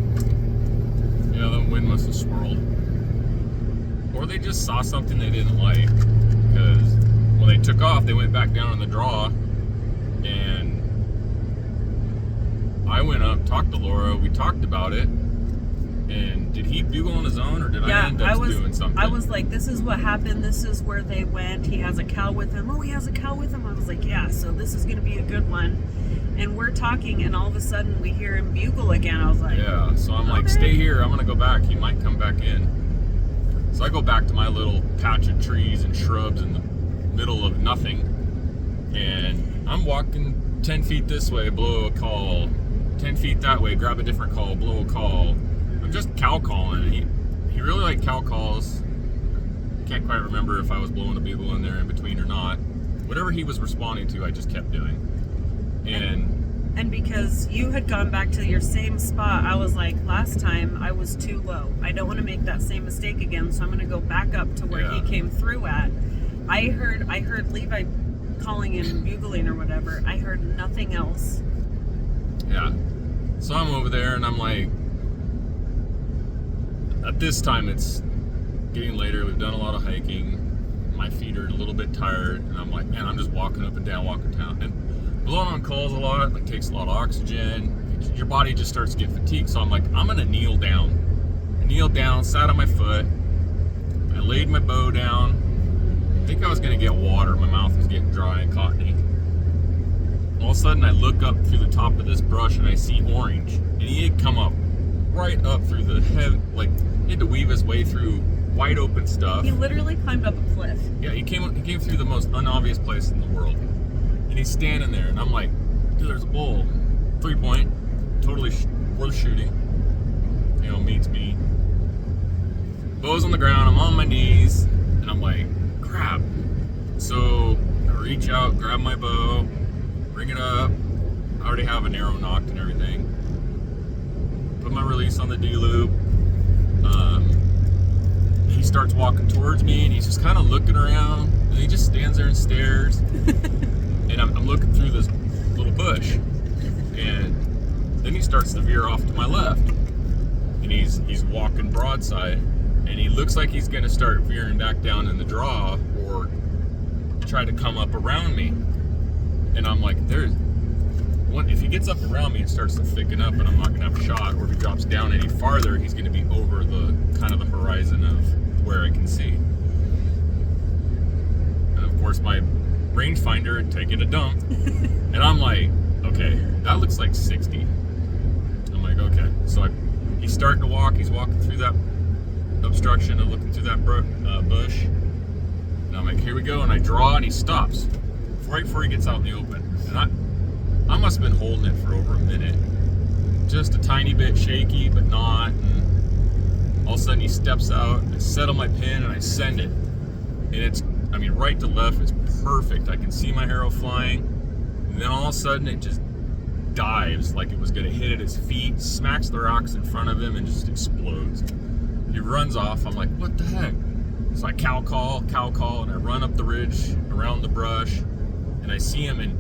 Yeah, the wind must have swirled. Or they just saw something they didn't like, because when they took off, they went back down in the draw, and I went up, talked to Laura, we talked about it, and did he bugle on his own, or did I end up doing something? I was like, this is what happened, this is where they went, he has a cow with him. Oh, he has a cow with him? I was like, yeah, so this is going to be a good one. And we're talking, and all of a sudden we hear him bugle again. I was like, yeah, so I'm like, stay here, I'm going to go back, he might come back in. So I go back to my little patch of trees and shrubs in the middle of nothing, and I'm walking 10 feet this way, blow a call, 10 feet that way, grab a different call, blow a call. I'm just cow calling. He really liked cow calls. Can't quite remember if I was blowing a bugle in there in between or not. Whatever he was responding to, I just kept doing. And because you had gone back to your same spot, I was like, last time I was too low. I don't want to make that same mistake again, so I'm going to go back up to where he came through at. I heard Levi calling and bugling or whatever. I heard nothing else. Yeah. So I'm over there, and I'm like, at this time it's getting later. We've done a lot of hiking. My feet are a little bit tired, and I'm like, man, I'm just walking up and down, and blowing on calls a lot. Like, takes a lot of oxygen. Your body just starts to get fatigued. So I'm like, I'm gonna kneel down. I kneeled down, sat on my foot. I laid my bow down. I think I was gonna get water. My mouth was getting dry and cottony. All of a sudden, I look up through the top of this brush and I see orange, and he had come up right up through the head, like he had to weave his way through wide open stuff. He literally climbed up a cliff. Yeah, he came through the most unobvious place in the world, and he's standing there, and I'm like, dude, there's a bull, 3-point, totally worth shooting. You know, meets me. Bow's on the ground. I'm on my knees, and I'm like, crap. So I reach out, grab my bow, bring it up. I already have an arrow knocked and everything. Put my release on the D-loop. He starts walking towards me, and he's just kind of looking around, and he just stands there and stares. And I'm looking through this little bush, and then he starts to veer off to my left, and he's walking broadside, and he looks like he's gonna start veering back down in the draw or try to come up around me. And I'm like, if he gets up around me, it starts to thicken up, and I'm not gonna have a shot. Or if he drops down any farther, he's gonna be over the kind of the horizon of where I can see. And of course, my rangefinder had taken a dump, and I'm like, okay, that looks like 60. I'm like, okay. So he's starting to walk. He's walking through that obstruction and looking through that bush. And I'm like, here we go. And I draw, and he stops right before he gets out in the open. And I must have been holding it for over a minute. Just a tiny bit shaky, but not. And all of a sudden, he steps out. I settle my pin, and I send it. And it's, I mean, right to left is perfect. I can see my arrow flying. And then all of a sudden, it just dives like it was going to hit at his feet, smacks the rocks in front of him, and just explodes. He runs off. I'm like, what the heck? So I cow call, and I run up the ridge around the brush, and I see him, and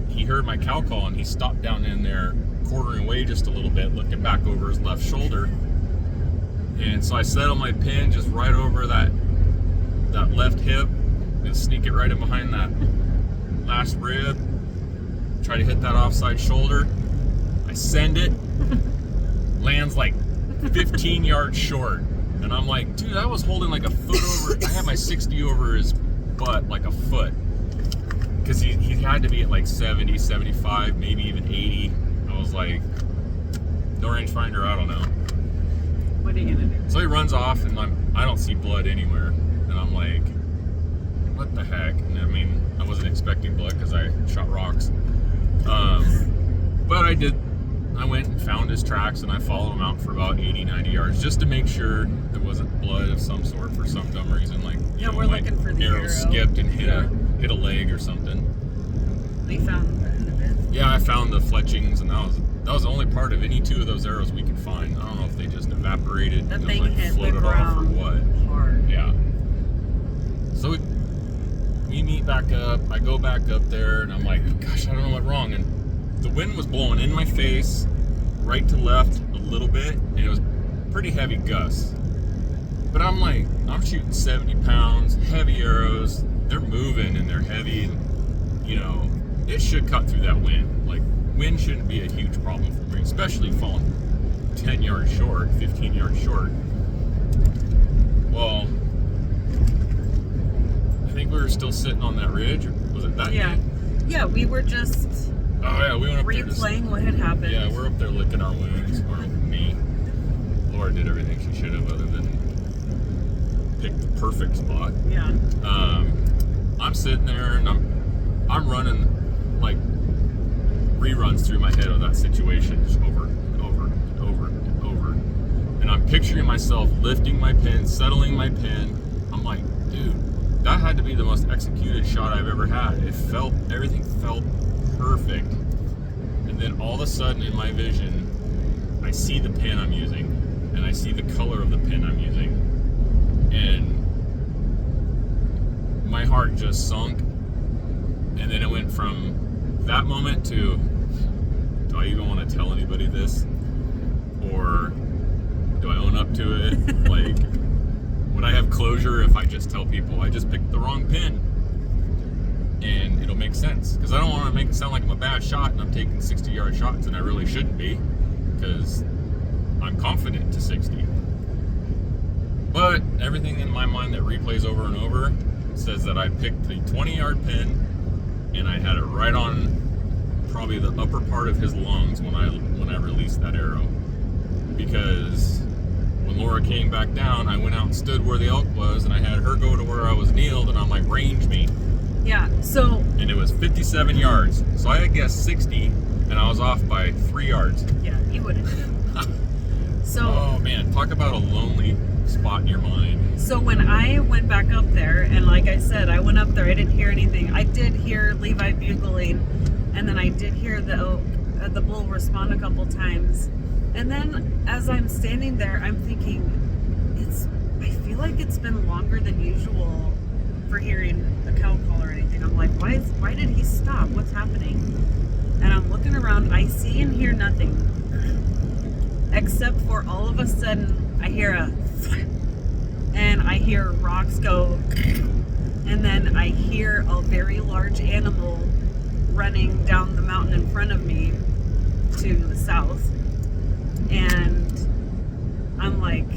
he heard my cow call, and he stopped down in there, quartering away just a little bit, looking back over his left shoulder. And so I settle my pin just right over that left hip, and sneak it right in behind that last rib. Try to hit that offside shoulder. I send it, lands like 15 yards short. And I'm like, dude, I was holding like a foot over. I had my 60 over his butt like a foot. Because he had to be at like 70, 75, maybe even 80. I was like, no rangefinder, I don't know. What are you gonna do? So he runs off, and I don't see blood anywhere. And I'm like, what the heck? And I mean, I wasn't expecting blood because I shot rocks. But I went and found his tracks, and I followed him out for about 80, 90 yards just to make sure there wasn't blood of some sort for some dumb reason. Like, yeah, we're looking for the arrow. Skipped and hit a leg or something. We found the end of it. Yeah, I found the fletchings, and that was the only part of any two of those arrows we could find. I don't know if they just evaporated. That and thing like hit the floated off or ground what. hard. Yeah. So we meet back up. I go back up there, and I'm like, gosh, I don't know what's wrong. And the wind was blowing in my face, right to left a little bit, and it was pretty heavy gusts. But I'm like, I'm shooting 70 pounds, heavy arrows. They're moving and they're heavy, and you know, it should cut through that wind. Like, wind shouldn't be a huge problem for me, especially falling 10 yards short, 15 yards short. Well, I think we were still sitting on that ridge, or was it that day? Yeah, we were just we went up replaying what had happened. Yeah, we're up there licking our wounds, or me. Laura did everything she should have other than pick the perfect spot. Yeah. I'm sitting there, and I'm running like reruns through my head of that situation, just over and over and over and over. And I'm picturing myself lifting my pin, settling my pin. I'm like, dude, that had to be the most executed shot I've ever had. Everything felt perfect. And then all of a sudden in my vision, I see the pin I'm using, and I see the color of the pin I'm using. And my heart just sunk. And then it went from that moment to, do I even want to tell anybody this? Or do I own up to it? Like, would I have closure if I just tell people I just picked the wrong pin? And it'll make sense. Because I don't want to make it sound like I'm a bad shot and I'm taking 60-yard shots, and I really shouldn't be. Because I'm confident to 60. But everything in my mind that replays over and over says that I picked the 20-yard pin, and I had it right on probably the upper part of his lungs when I released that arrow. Because when Laura came back down, I went out and stood where the elk was, and I had her go to where I was kneeled, and I'm like, range me. Yeah, so... And it was 57 yards. So I had guessed 60, and I was off by 3 yards. Yeah, you wouldn't. So... Oh, man. Talk about a lonely spot in your mind. So when I went back up there, and like I said, I went up there, I didn't hear anything. I did hear Levi bugling, and then I did hear the bull respond a couple times. And then as I'm standing there, I'm thinking, I feel like it's been longer than usual for hearing a cow call or anything. I'm like, why did he stop? What's happening? And I'm looking around, I see and hear nothing. Except for all of a sudden, I hear a and I hear rocks go, and then I hear a very large animal running down the mountain in front of me to the south. And I'm like,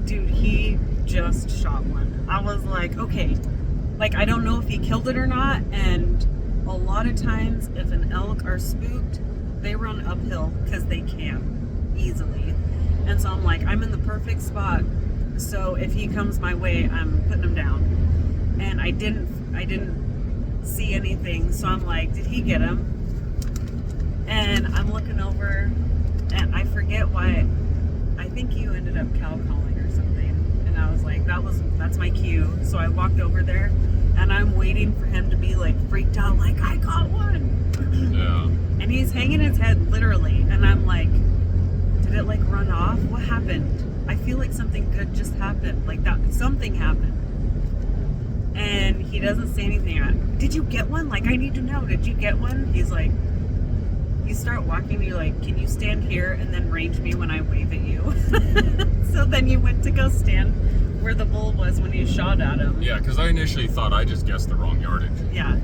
dude, he just shot one. I was like, okay, like, I don't know if he killed it or not. And a lot of times if an elk are spooked, they run uphill because they can easily. And so I'm like, I'm in the perfect spot. So if he comes my way, I'm putting him down. And I didn't see anything. So I'm like, did he get him? And I'm looking over, and I forget why. I think you ended up cow calling or something. And I was like, that's my cue. So I walked over there, and I'm waiting for him to be like freaked out, like, I got one. Yeah. And he's hanging his head literally. And I'm like, did it like run off? What happened? I feel like something good just happened. Like that, something happened. And he doesn't say anything. Did you get one? Like, I need to know. Did you get one? He's like, you start walking, you're like, can you stand here and then range me when I wave at you? So then you went to go stand where the bull was when you shot at him. Yeah, because I initially thought I just guessed the wrong yardage. Yeah.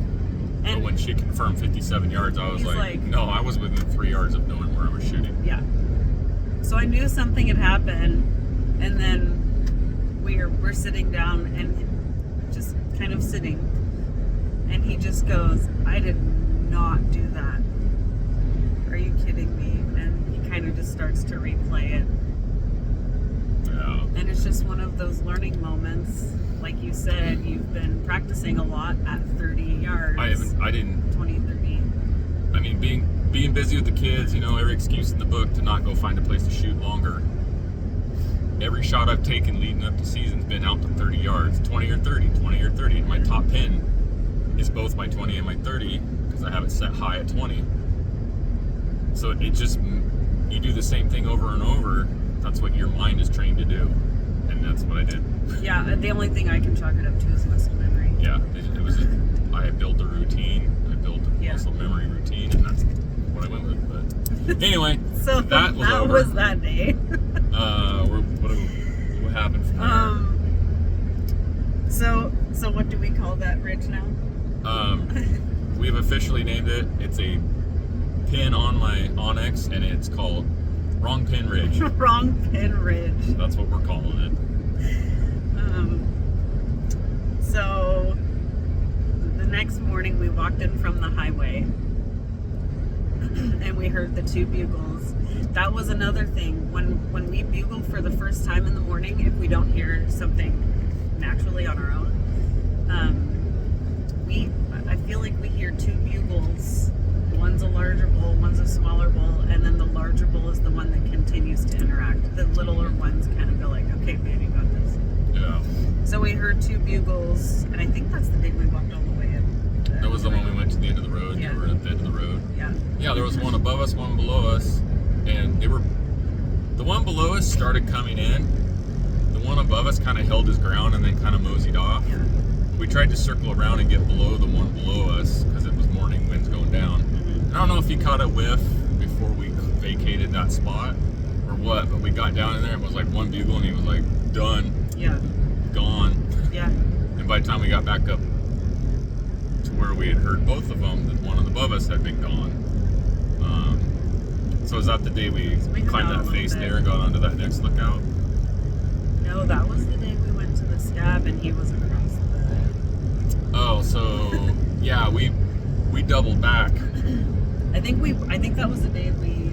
But And when she confirmed 57 yards, I was he's like, like- no, I was within 3 yards of knowing where I was shooting. yeah. So I knew something had happened, and then we're sitting down and just kind of sitting, and he just goes, I did not do that. Are you kidding me? And he kind of just starts to replay it. Yeah. And it's just one of those learning moments. Like you said, you've been practicing a lot at 30 yards. I didn't, 20, 30. I mean, being busy with the kids, you know, every excuse in the book to not go find a place to shoot longer. Every shot I've taken leading up to season's been out to 30 yards, 20 or 30, 20 or 30. And my top pin is both my 20 and my 30 because I have it set high at 20. So it just, you do the same thing over and over. That's what your mind is trained to do. And that's what I did. Yeah, the only thing I can chalk it up to is muscle memory. Yeah, it was, I built a routine. I built a Yeah. muscle memory routine, and that's what I went with. But anyway, So that was over. was that day. What happened from there? So what do we call that ridge now? We've officially named it. It's a pin on my Onyx, and it's called Wrong Pin Ridge. Wrong Pin Ridge. That's what we're calling it. So the next morning we walked in from the highway and we heard the two bugles. That was another thing. When we bugle for the first time in the morning, if we don't hear something naturally on our own, I feel like we hear two bugles. One's a larger bull, one's a smaller bull, and then the larger bull is the one that continues to interact. The littler ones kind of go like, okay, man, you got this. Yeah. So we heard two bugles, and I think that's the day we walked all the way in. That was the one we went to the end of the road. Yeah. We were at the end of the road. Yeah. Yeah, there was one above us, one below us, and the one below us started coming in. The one above us kind of held his ground and then kind of moseyed off. Yeah. We tried to circle around and get below the one below us because it was morning, winds going down. Mm-hmm. I don't know if he caught a whiff before we vacated that spot or what, but we got down in there and it was like one bugle and he was like, done, Yeah. gone. Yeah. And by the time we got back up to where we had heard both of them, the one above us had been gone. So is that the day we hung climbed out a that little face bit. there and got onto that next lookout? No, that was the day we went to the scab and he was across the... Oh, so yeah, we doubled back. I think that was the day we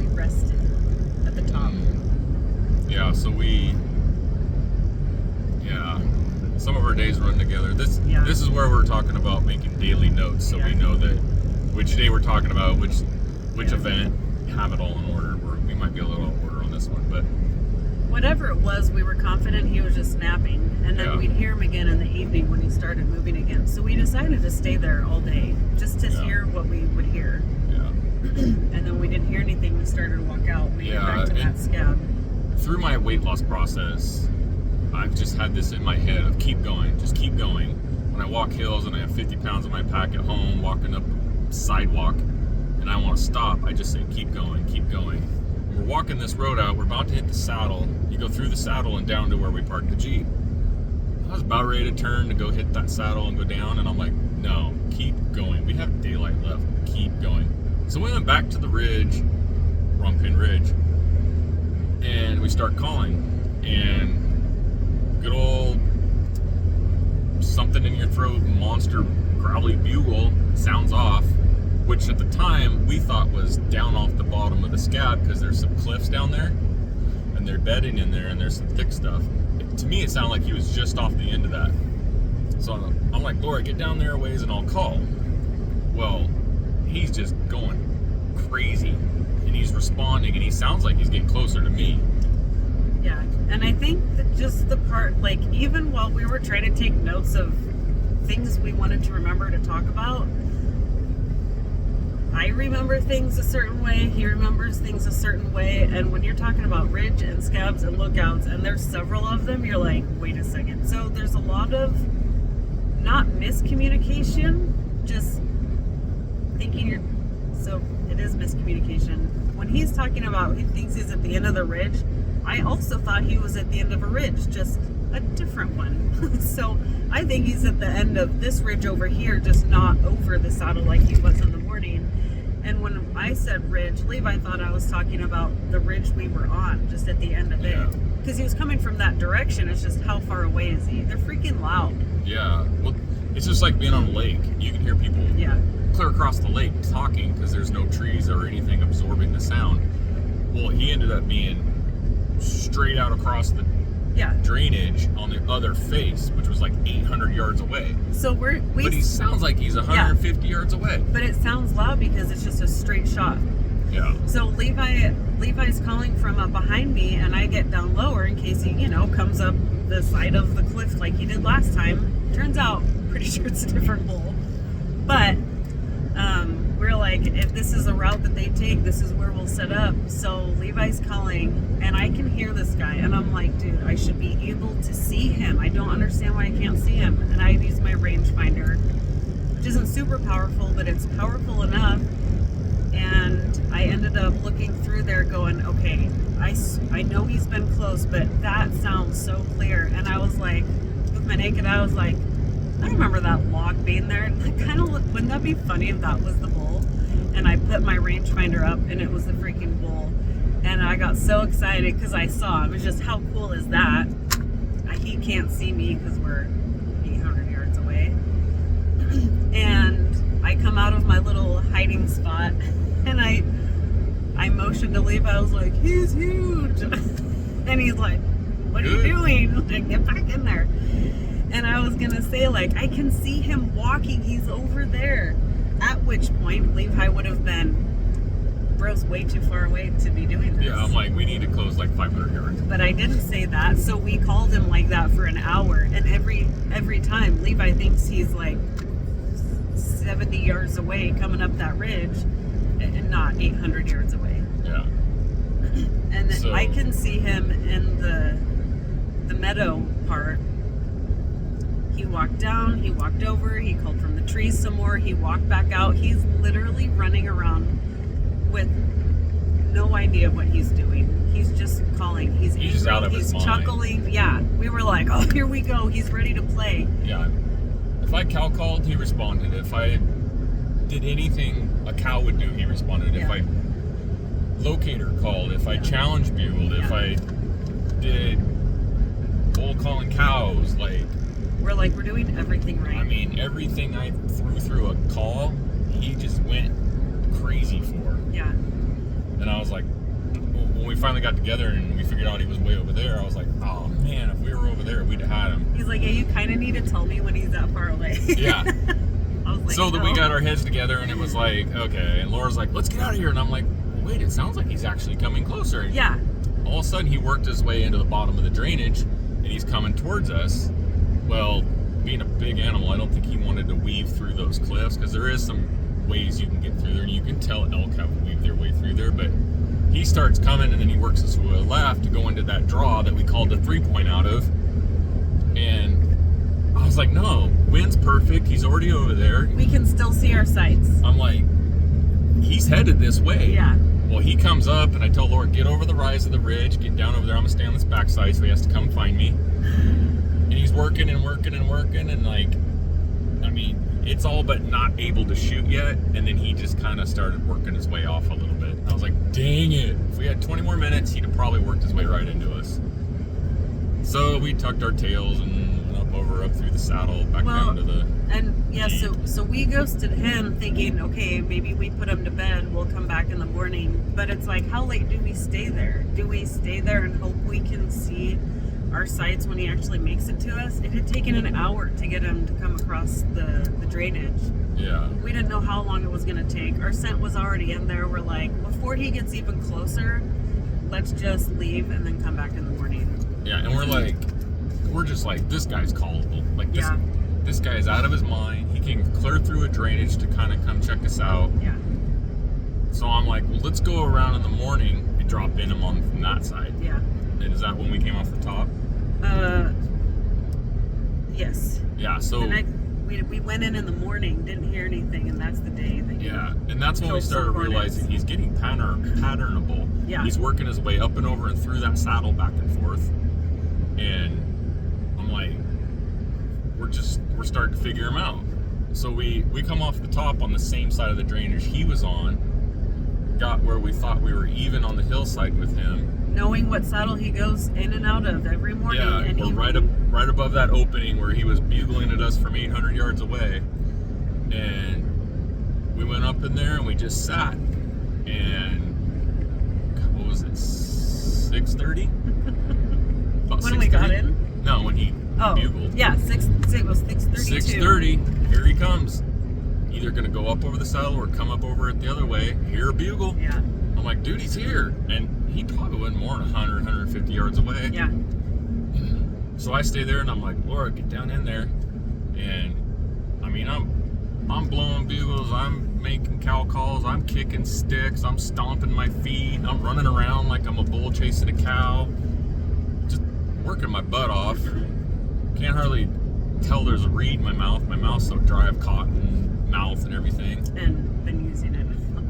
rested at the top. Yeah, so some of our days run together. This is where we're talking about making daily notes, so we know that which day we're talking about, which event, have it all in order. We might be a little out of order on this one, but Whatever it was, we were confident he was just snapping, and then we'd hear him again in the evening when he started moving again. So we decided to stay there all day, just to hear what we would hear. yeah. And then we didn't hear anything. We started to walk out. We went back to that scab. Through my weight loss process, I've just had this in my head of keep going, just keep going. When I walk hills and I have 50 pounds in my pack at home, walking up sidewalk, and I want to stop, I just say keep going, keep going. We're walking this road out. We're about to hit the saddle. You go through the saddle and down to where we parked the Jeep. I was about ready to turn to go hit that saddle and go down, and I'm like, no, keep going. We have daylight left. Keep going. So we went back to the ridge, Wrong Pin Ridge, and we start calling. And good old something in your throat, monster growly bugle sounds off, which at the time we thought was down off the bottom of the scab because there's some cliffs down there and they're bedding in there and there's some thick stuff. To me, it sounded like he was just off the end of that. So I'm like, Laura, get down there a ways and I'll call. Well, he's just going crazy and he's responding and he sounds like he's getting closer to me. Yeah, and I think that just the part, like, even while we were trying to take notes of things we wanted to remember to talk about, I remember things a certain way, he remembers things a certain way, and when you're talking about ridge and scabs and lookouts, and there's several of them, you're like, wait a second. So there's a lot of, not miscommunication, just thinking so it is miscommunication. When he's talking about, he thinks he's at the end of the ridge, I also thought he was at the end of a ridge, just a different one. So I think he's at the end of this ridge over here, just not over the saddle like he was in the morning. And when I said ridge, Levi thought I was talking about the ridge we were on, just at the end of it. Because he was coming from that direction, it's just how far away is he? They're freaking loud. Yeah, well, it's just like being on a lake. You can hear people clear across the lake talking because there's no trees or anything absorbing the sound. Well, he ended up being straight out across the drainage on the other face, which was like 800 yards away. So but he sounds like he's 150 yards away. But it sounds loud because it's just a straight shot. Yeah. So Levi's calling from up behind me, and I get down lower in case he, comes up the side of the cliff like he did last time. Turns out, pretty sure it's a different hole. But we're like, if this is a route that they take, this is where we'll set up. So Levi's calling, and I can hear this guy, and I'm like, dude, I should be able to see him. I don't understand why I can't see him. And I use my rangefinder, which isn't super powerful, but it's powerful enough. And I ended up looking through there going, okay, I know he's been close, but that sounds so clear. And I was like, with my naked eye, I was like, I remember that log being there. Wouldn't that be funny if that was the bull? And I put my rangefinder up and it was the freaking bull. And I got so excited because I saw him. It's just, how cool is that? He can't see me because we're 800 yards away. And I come out of my little hiding spot and I motioned to Levi. I was like, he's huge. And he's like, what are you doing? Like, get back in there. And I was gonna say, like, I can see him walking, he's over there. At which point, Levi would have been, bro's way too far away to be doing this. Yeah, I'm like, we need to close like 500 yards. But I didn't say that, so we called him like that for an hour. And every time, Levi thinks he's like 70 yards away coming up that ridge, and not 800 yards away. Yeah. And then I can see him in the meadow part. He walked down, he walked over, he called from the trees some more, he walked back out. He's literally running around with no idea what he's doing. He's just calling. He's angry, out of his mind. Chuckling. Yeah. We were like, oh, here we go. He's ready to play. Yeah. If I cow called, he responded. If I did anything a cow would do, he responded. If I locator called, if I challenge bugled, if I did bull calling cows, like, we're doing everything right. I mean, everything I threw a call, he just went crazy for. Yeah. And I was like, when we finally got together and we figured out he was way over there, I was like, oh man, if we were over there, we'd have had him. He's like, yeah, you kind of need to tell me when he's that far away. Yeah. I was like, so that we got our heads together and it was like, okay. And Laura's like, let's get out of here. And I'm like, well, wait, it sounds like he's actually coming closer. Yeah. All of a sudden, he worked his way into the bottom of the drainage and he's coming towards us. Well, being a big animal, I don't think he wanted to weave through those cliffs because there is some ways you can get through there, and you can tell elk have to weave their way through there. But he starts coming, and then he works his way left to go into that draw that we called the 3-point out of. And I was like, no, wind's perfect. He's already over there. We can still see our sights. I'm like, he's headed this way. Yeah. Well, he comes up, and I tell Laura, get over the rise of the ridge, get down over there. I'm gonna stay on this backside, so he has to come find me. And he's working and working and working, and like, I mean, it's all but not able to shoot yet. And then he just kind of started working his way off a little bit. I was like, dang it! If we had 20 more minutes, he'd have probably worked his way right into us. So we tucked our tails and went up through the saddle, back down to the. And yeah, so we ghosted him thinking, okay, maybe we put him to bed, we'll come back in the morning. But it's like, how late do we stay there? Do we stay there and hope we can see our sights when he actually makes it to us? It had taken an hour to get him to come across the drainage. Yeah. We didn't know how long it was going to take. Our scent was already in there. We're like, before he gets even closer, let's just leave and then come back in the morning. Yeah, and we're just like, this guy's callable. Like, this guy is out of his mind. He came clear through a drainage to kind of come check us out. Yeah. So I'm like, well, let's go around in the morning and drop in him on from that side. Yeah. And is that when we came off the top? Yes. Yeah, so... We went in the morning, didn't hear anything, and that's the day that and that's when we started realizing he's getting patternable. Yeah. He's working his way up and over and through that saddle back and forth. And I'm like, we're starting to figure him out. So we come off the top on the same side of the drainage he was on, got where we thought we were even on the hillside with him. Knowing what saddle he goes in and out of every morning. Yeah, and we're right above that opening where he was bugling at us from 800 yards away. And we went up in there and we just sat. And what was it, 6:30? When we got in? No, when he bugled. Yeah, it was 6:32. 6:30, here he comes. Either gonna go up over the saddle or come up over it the other way. Hear a bugle. Yeah. I'm like, dude, he's here. And he probably wasn't more than 100, 150 yards away. Yeah. So I stay there and I'm like, Laura, get down in there. And I mean, I'm blowing bugles, I'm making cow calls, I'm kicking sticks, I'm stomping my feet, I'm running around like I'm a bull chasing a cow, just working my butt off. Can't hardly tell there's a reed in my mouth. My mouth's so dry of cotton mouth and everything. And been using it.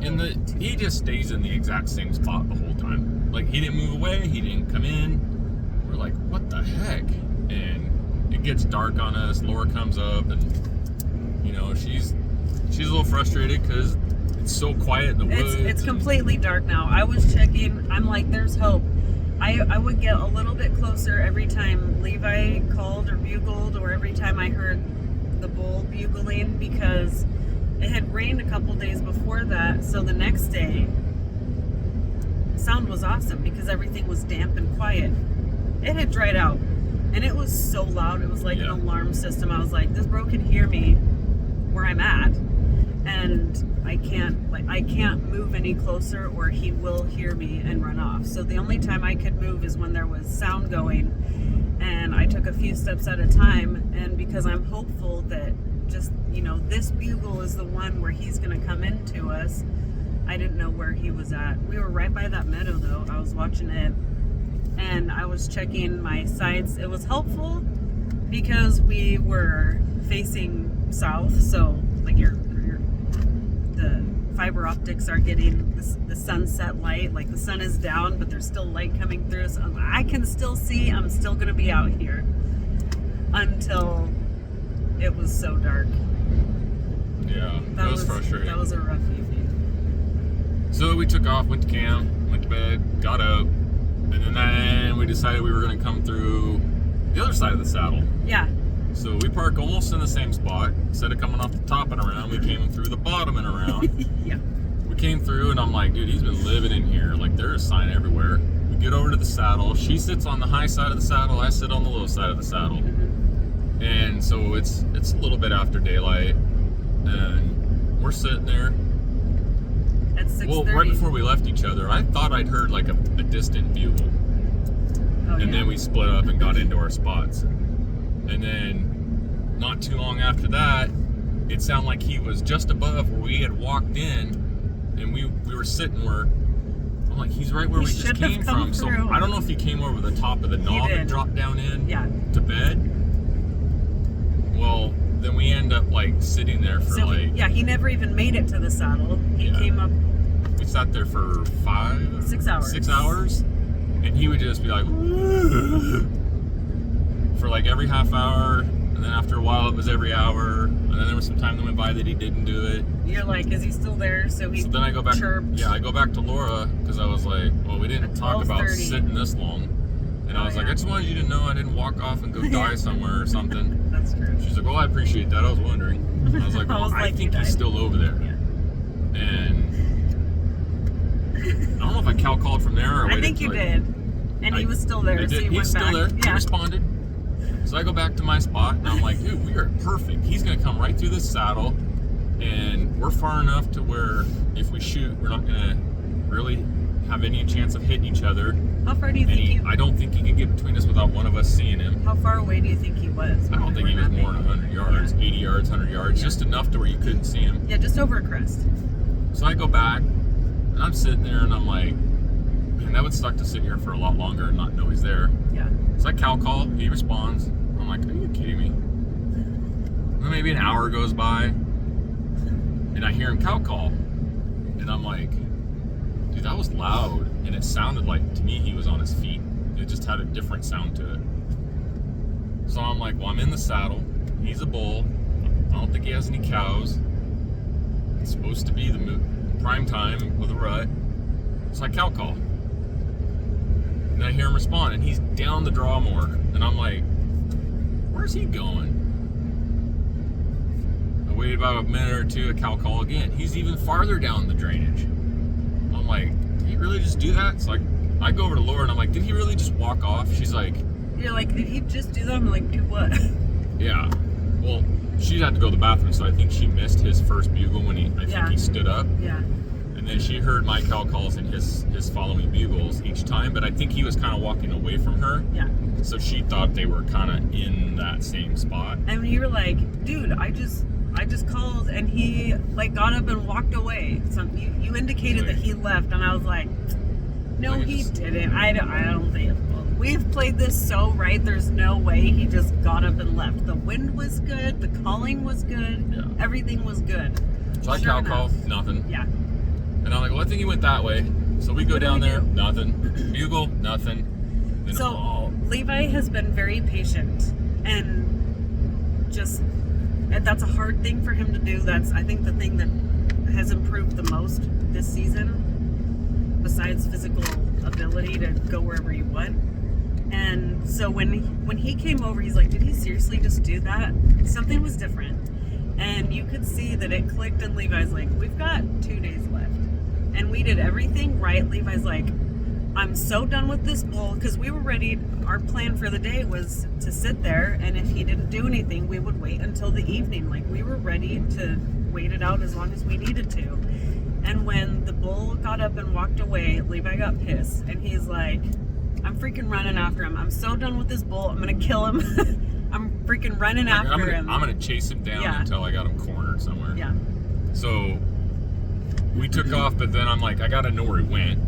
And he just stays in the exact same spot the whole time. Like, he didn't move away, he didn't come in. We're like, what the heck? And it gets dark on us. Laura comes up, and you know, she's a little frustrated because it's so quiet in the woods. It's completely dark now. I was checking. I'm like, there's hope. I would get a little bit closer every time Levi called or bugled, or every time I heard the bull bugling, because it had rained a couple days before that. So the next day, sound was awesome because everything was damp and quiet. It had dried out, and it was so loud. It was like an alarm system. I was like, this bro can hear me where I'm at, and I can't move any closer or he will hear me and run off. So the only time I could move is when there was sound going, and I took a few steps at a time. And because I'm hopeful that just, you know, this bugle is the one where he's going to come into us, I didn't know where he was at. We were right by that meadow though. I was watching it and I was checking my sights. It was helpful because we were facing south, so like the fiber optics are getting the sunset light. Like, the sun is down, but there's still light coming through, so I can still see. I'm still gonna be out here until it was so dark. Yeah, that was frustrating. That was a rough evening. So we took off, went to camp, went to bed, got up, and then we decided we were going to come through the other side of the saddle. Yeah. So we parked almost in the same spot. Instead of coming off the top and around, we came through the bottom and around. Yeah. We came through, and I'm like, dude, he's been living in here. Like, there's a sign everywhere. We get over to the saddle. She sits on the high side of the saddle. I sit on the low side of the saddle. Mm-hmm. And so it's a little bit after daylight, and we're sitting there. At 6:30. Well, right before we left each other, I thought I'd heard like a distant bugle. And then we split up and got into our spots. And then not too long after that, it sounded like he was just above where we had walked in, and we were sitting where, I'm like, he's right where we just came from. So I don't know if he came over the top of the knob and dropped down in to bed. Well, then we end up like sitting there for he never even made it to the saddle. He came up we sat there for 6 hours. 6 hours, and he would just be like, for like every half hour, and then after a while it was every hour, and then there was some time that went by that he didn't do it. You're like, is he still there? So then I go back. chirped. Yeah, I go back to Laura because I was like, well, we didn't At talk about 12:30. sitting this long, and I was like, I just wanted you to know I didn't walk off and go die somewhere or something. That's true. She's like, well, I appreciate that. I was wondering. I was like, well, I you think died. he's still over there. Yeah. And I don't know if I called from there or I waited think you till did. And he was still there, I so did. you He's went still back. there. He Yeah. responded. So I go back to my spot, and I'm like, dude, we are perfect. He's going to come right through this saddle, and we're far enough to where if we shoot, we're not going to really have any chance of hitting each other. How far do you And think I don't think he could get between us without one of us seeing him. How far away do you think he was? I don't think he was more than 100 yards, 80 yards, 100 yards, just enough to where you couldn't see him. Yeah, just over a crest. So I go back, and I'm sitting there, and I'm like, man, that would suck to sit here for a lot longer and not know he's there. Yeah. So I call, he responds. I'm like, are you kidding me? And then maybe an hour goes by, and I hear him cow call. And I'm like, dude, that was loud. And it sounded like, to me, he was on his feet. It just had a different sound to it. So I'm like, well, I'm in the saddle. He's a bull. I don't think he has any cows. It's supposed to be the prime time with a rut. So I cow call. And I hear him respond, and he's down the draw more. And I'm like, where's he going? I waited about a minute or two, a cow call again. He's even farther down the drainage. I'm like, did he really just do that? So I go over to Laura, and I'm like, did he really just walk off? She's like, You're like, did he just do that? I'm like, do what? yeah. Well, she had to go to the bathroom, so I think she missed his first bugle when I think he stood up. Yeah. And then she heard my cow calls and his following bugles each time, but I think he was kind of walking away from her. Yeah. So she thought they were kind of in that same spot. And you were like, dude, I just called, and he like got up and walked away. So you indicated that he left, and I was like, no, Like, he didn't. I don't think. We've played this so right. There's no way he just got up and left. The wind was good. The calling was good. Yeah. Everything was good. So I Sure cow enough. call, nothing. Yeah. And I'm like, well, I think he went that way. So we go What do down we there, do? nothing. Bugle, nothing. Then, So Levi has been very patient, and that's a hard thing for him to do. That's, I think, the thing that has improved the most this season, besides physical ability to go wherever you want. And so when he came over, he's like, did he seriously just do that? Something was different. And you could see that it clicked, and Levi's like, we've got 2 days left. And we did everything right. Levi's like, I'm so done with this bull, because we were ready. Our plan for the day was to sit there, and if he didn't do anything, we would wait until the evening. Like, we were ready to wait it out as long as we needed to. And when the bull got up and walked away, Levi got pissed, and he's like, I'm freaking running after him. I'm so done with this bull. I'm gonna kill him. I'm freaking running after him. I'm gonna chase him down until I got him cornered somewhere. Yeah. So we took off, but then I'm like, I gotta know where he went.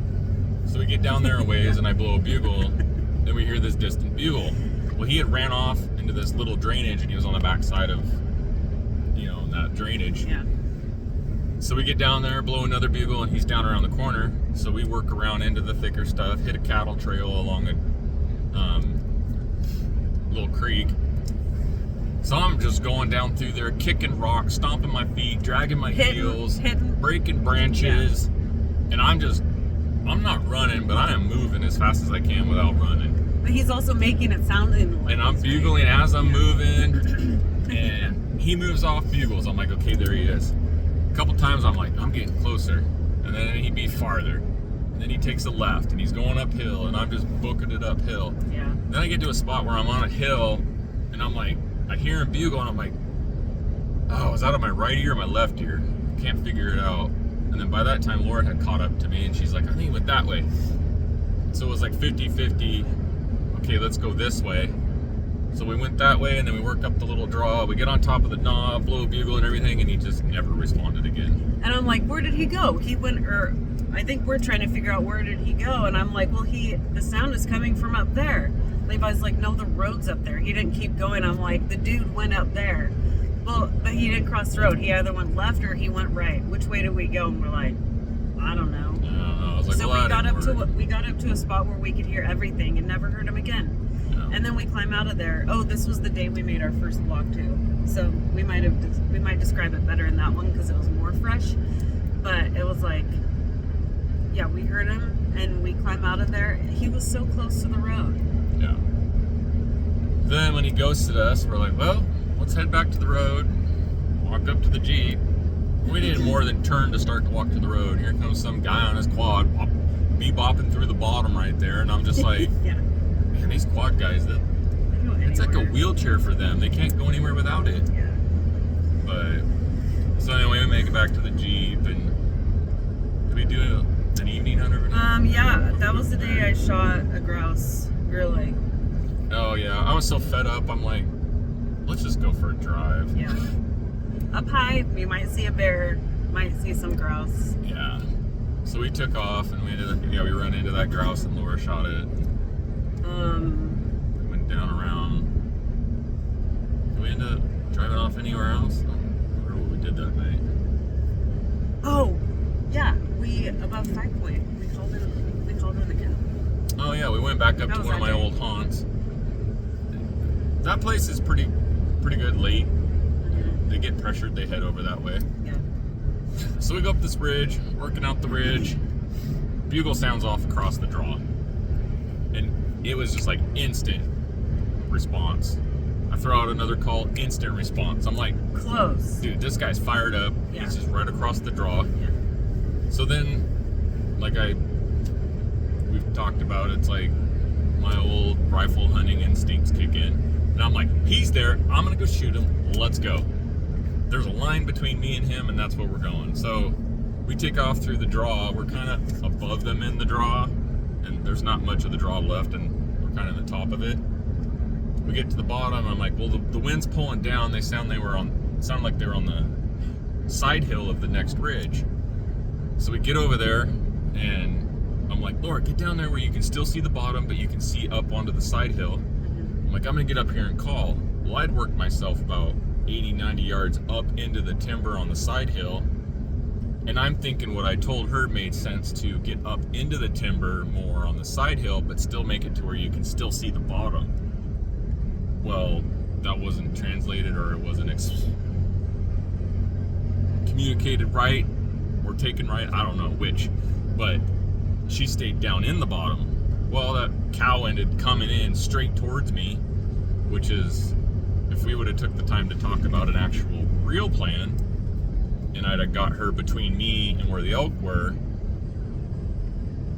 So we get down there a ways, and I blow a bugle. Then we hear this distant bugle. Well, he had ran off into this little drainage, and he was on the backside of, that drainage. Yeah. So we get down there, blow another bugle, and he's down around the corner. So we work around into the thicker stuff, hit a cattle trail along a little creek. So I'm just going down through there, kicking rocks, stomping my feet, dragging my heels, breaking branches. And I'm not running, but I am moving as fast as I can without running. But he's also making it sounding like, and I'm bugling as I'm moving, and he moves off bugles. I'm like, okay, there he is. A couple times I'm like, I'm getting closer, and then he'd be farther. And then he takes a left, and he's going uphill, and I'm just booking it uphill. Yeah. Then I get to a spot where I'm on a hill, and I'm like, I hear him bugle, and I'm like, oh, is that on my right ear or my left ear? Can't figure it out. And then by that time, Laura had caught up to me, and she's like, I think he went that way. So it was like 50-50. Okay, let's go this way. So we went that way, and then we worked up the little draw. We get on top of the knob, blow a bugle and everything, and he just never responded again. And I'm like, where did he go? He went, I think we're trying to figure out where did he go. And I'm like, well, the sound is coming from up there. Levi's like, no, the road's up there. He didn't keep going. I'm like, the dude went up there. Well, but he didn't cross the road. He either went left or he went right. Which way did we go? And we're like, I don't know. I was like, So well, we that got up to a spot where we could hear everything and never heard him again. Yeah. And then we climb out of there. Oh, this was the day we made our first vlog too. So we might describe it better in that one because it was more fresh. But it was like, yeah, we heard him and we climb out of there. He was so close to the road. Yeah. Then when he ghosted us, we're like, well, let's head back to the road. Walk up to the Jeep. We didn't more than turn to start to walk to the road. Here comes some guy on his quad, bebopping through the bottom right there, and I'm just like, Yeah. man, these quad guys, They go it's like a anywhere. wheelchair for them. They can't go anywhere without it. Yeah. But so anyway, we make it back to the Jeep, and did we do an evening hunt overnight? Yeah, that was the day I shot a grouse grilling. Oh yeah, I was so fed up. I'm like, let's just go for a drive. Yeah. Up high, we might see a bear, might see some grouse. Yeah. So we took off, and we ran into that grouse, and Laura shot it. We went down around. Did we end up driving off anywhere else? I don't remember what we did that night. Oh, yeah, above 5 Point, we called in again. Oh yeah, we went back up That to was one of that my day. old haunts. That place is pretty good late. They get pressured, they head over that way. Yeah. So we go up this ridge, working out the ridge. Bugle sounds off across the draw. And it was just like instant response. I throw out another call, instant response. I'm like, Close. dude, this guy's fired up. Yeah. He's just right across the draw. Yeah. So then, like we've talked about, it's like my old rifle hunting instincts kick in. And I'm like, he's there. I'm going to go shoot him. Let's go. There's a line between me and him, and that's where we're going. So we take off through the draw. We're kind of above them in the draw, and there's not much of the draw left, and we're kind of in the top of it. We get to the bottom. I'm like, well, the wind's pulling down. They sound like they were on the side hill of the next ridge. So we get over there, and I'm like, Laura, get down there where you can still see the bottom, but you can see up onto the side hill. I'm like, I'm gonna get up here and call. Well, I'd worked myself about 80, 90 yards up into the timber on the side hill, and I'm thinking what I told her made sense, to get up into the timber more on the side hill, but still make it to where you can still see the bottom. Well, that wasn't translated, or it wasn't communicated right, or taken right, I don't know which, but she stayed down in the bottom. Well, that cow ended coming in straight towards me, which is, if we would have took the time to talk about an actual real plan, and I'd have got her between me and where the elk were,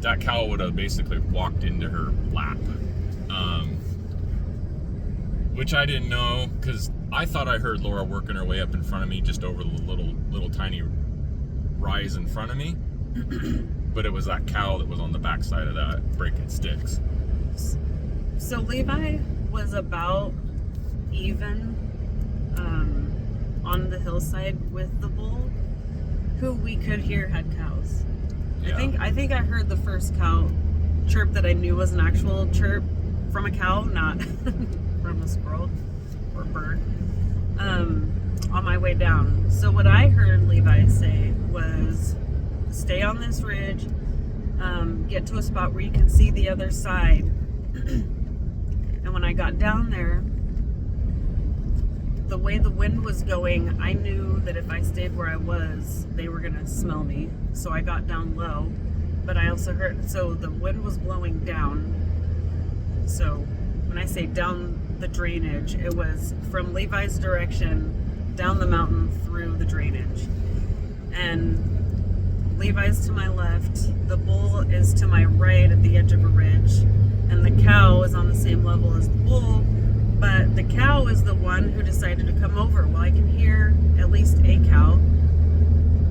that cow would have basically walked into her lap. Which I didn't know, because I thought I heard Laura working her way up in front of me, just over the little tiny rise in front of me. But it was that cow that was on the backside of that, breaking sticks. So Levi was about even on the hillside with the bull, who we could hear had cows. Yeah. I think I heard the first cow chirp that I knew was an actual chirp from a cow, not from a squirrel or bird, on my way down. So what I heard Levi say was, stay on this ridge, get to a spot where you can see the other side. And when I got down there, the way the wind was going, I knew that if I stayed where I was, they were gonna smell me. So I got down low, but I also heard, so the wind was blowing down. So when I say down the drainage, it was from Levi's direction, down the mountain through the drainage. And Levi's to my left, the bull is to my right at the edge of a ridge, and the cow is on the same level as the bull, but the cow is the one who decided to come over. Well, I can hear at least a cow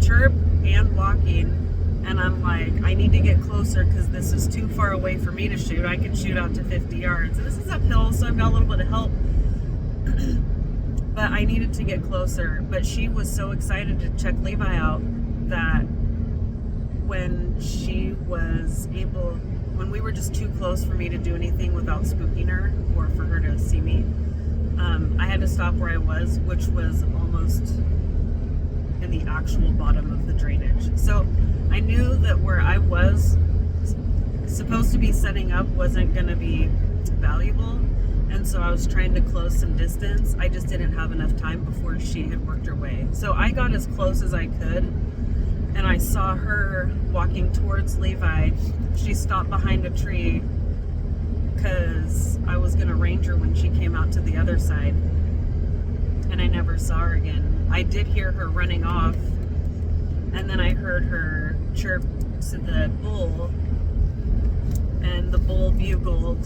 chirp and walking, and I'm like, I need to get closer because this is too far away for me to shoot. I can shoot out to 50 yards. And this is uphill, so I've got a little bit of help. But I needed to get closer. But she was so excited to check Levi out that when we were just too close for me to do anything without spooking her or for her to see me, I had to stop where I was, which was almost in the actual bottom of the drainage. So I knew that where I was supposed to be setting up wasn't going to be valuable, and so I was trying to close some distance. I just didn't have enough time before she had worked her way. So I got as close as I could, and I saw her walking towards Levi. She stopped behind a tree because I was going to range her when she came out to the other side, and I never saw her again. I did hear her running off, and then I heard her chirp to the bull, and the bull bugled,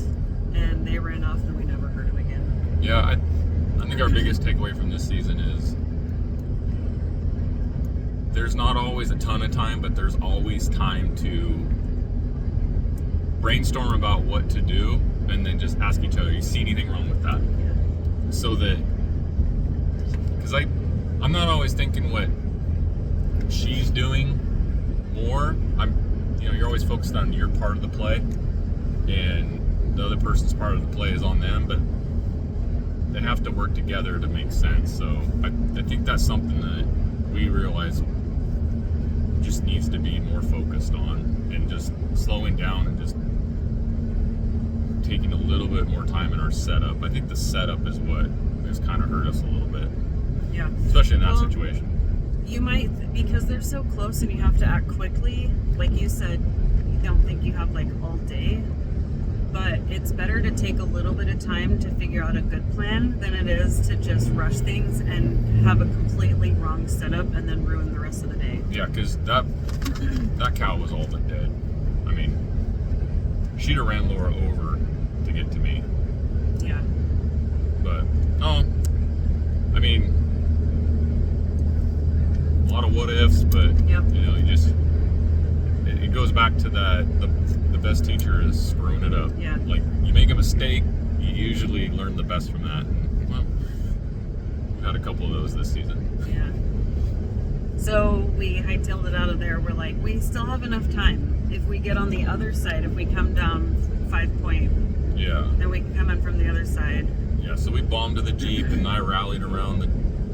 and they ran off, and we never heard him again. Yeah, I think our biggest takeaway from this season is there's not always a ton of time, but there's always time to brainstorm about what to do, and then just ask each other, you see anything wrong with that? Yeah. So that, because I'm not always thinking what she's doing more. You're always focused on your part of the play, and the other person's part of the play is on them, but they have to work together to make sense. So I think that's something that we realize just needs to be more focused on, and just slowing down and just taking a little bit more time in our setup. I think the setup is what has kind of hurt us a little bit. Yeah. Especially in that situation. You might, because they're so close and you have to act quickly, like you said, you don't think you have like all day, but it's better to take a little bit of time to figure out a good plan than it is to just rush things and have a completely wrong setup and then ruin the rest of the day. Yeah, because that cow was all but dead. I mean, she'd have ran Laura over to get to me. Yeah. But, I mean, a lot of what ifs, but Yep. it goes back to that the best teacher is screwing it up. Yeah. Like, you make a mistake, you usually learn the best from that. And, well, we've had a couple of those this season. Yeah. So we hightailed it out of there. We're like, we still have enough time. If we get on the other side, if we come down 5 Point, Yeah. then we can come in from the other side. Yeah, so we bombed to the Jeep, and I rallied around the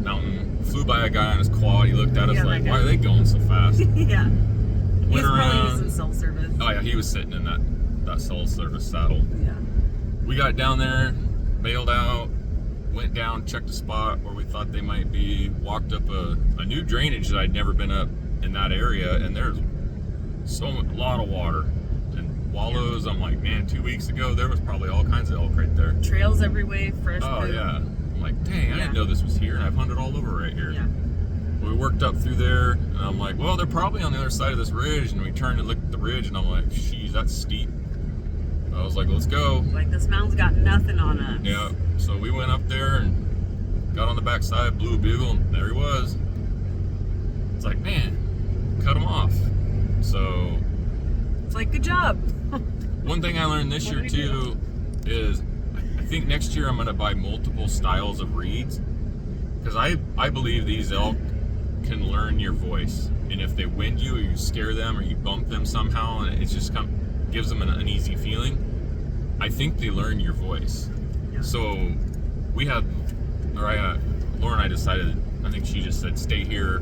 mountain, flew by a guy on his quad. He looked at us Yeah, like, that guy. why are they going so fast? Yeah. He's Went probably around. using cell service. Oh yeah, he was sitting in that cell service saddle. Yeah. We got down there, bailed out, went down, checked a spot where we thought they might be, walked up a new drainage that I'd never been up in that area, and there's a lot of water and wallows. I'm like, man, 2 weeks ago there was probably all kinds of elk right there. Trails every way, fresh Oh poop. yeah. I'm like, dang, I Yeah. didn't know this was here, and I've hunted all over right here. Yeah. We worked up through there, and I'm like, well, they're probably on the other side of this ridge, and we turned and looked at the ridge, and I'm like, geez, that's steep. I was like, let's go. Like, this mountain's got nothing on us. Yeah, so we went up there and got on the backside, blew a bugle, and there he was. It's like, man, cut him off. So It's like, good job. one thing I learned this What year did he too is I think next year I'm going to buy multiple styles of reeds, because I believe these elk can learn your voice, and if they wind you or you scare them or you bump them somehow and it just gives them an uneasy feeling, I think they learn your voice. Yeah. So Laura and I decided, I think she just said, stay here,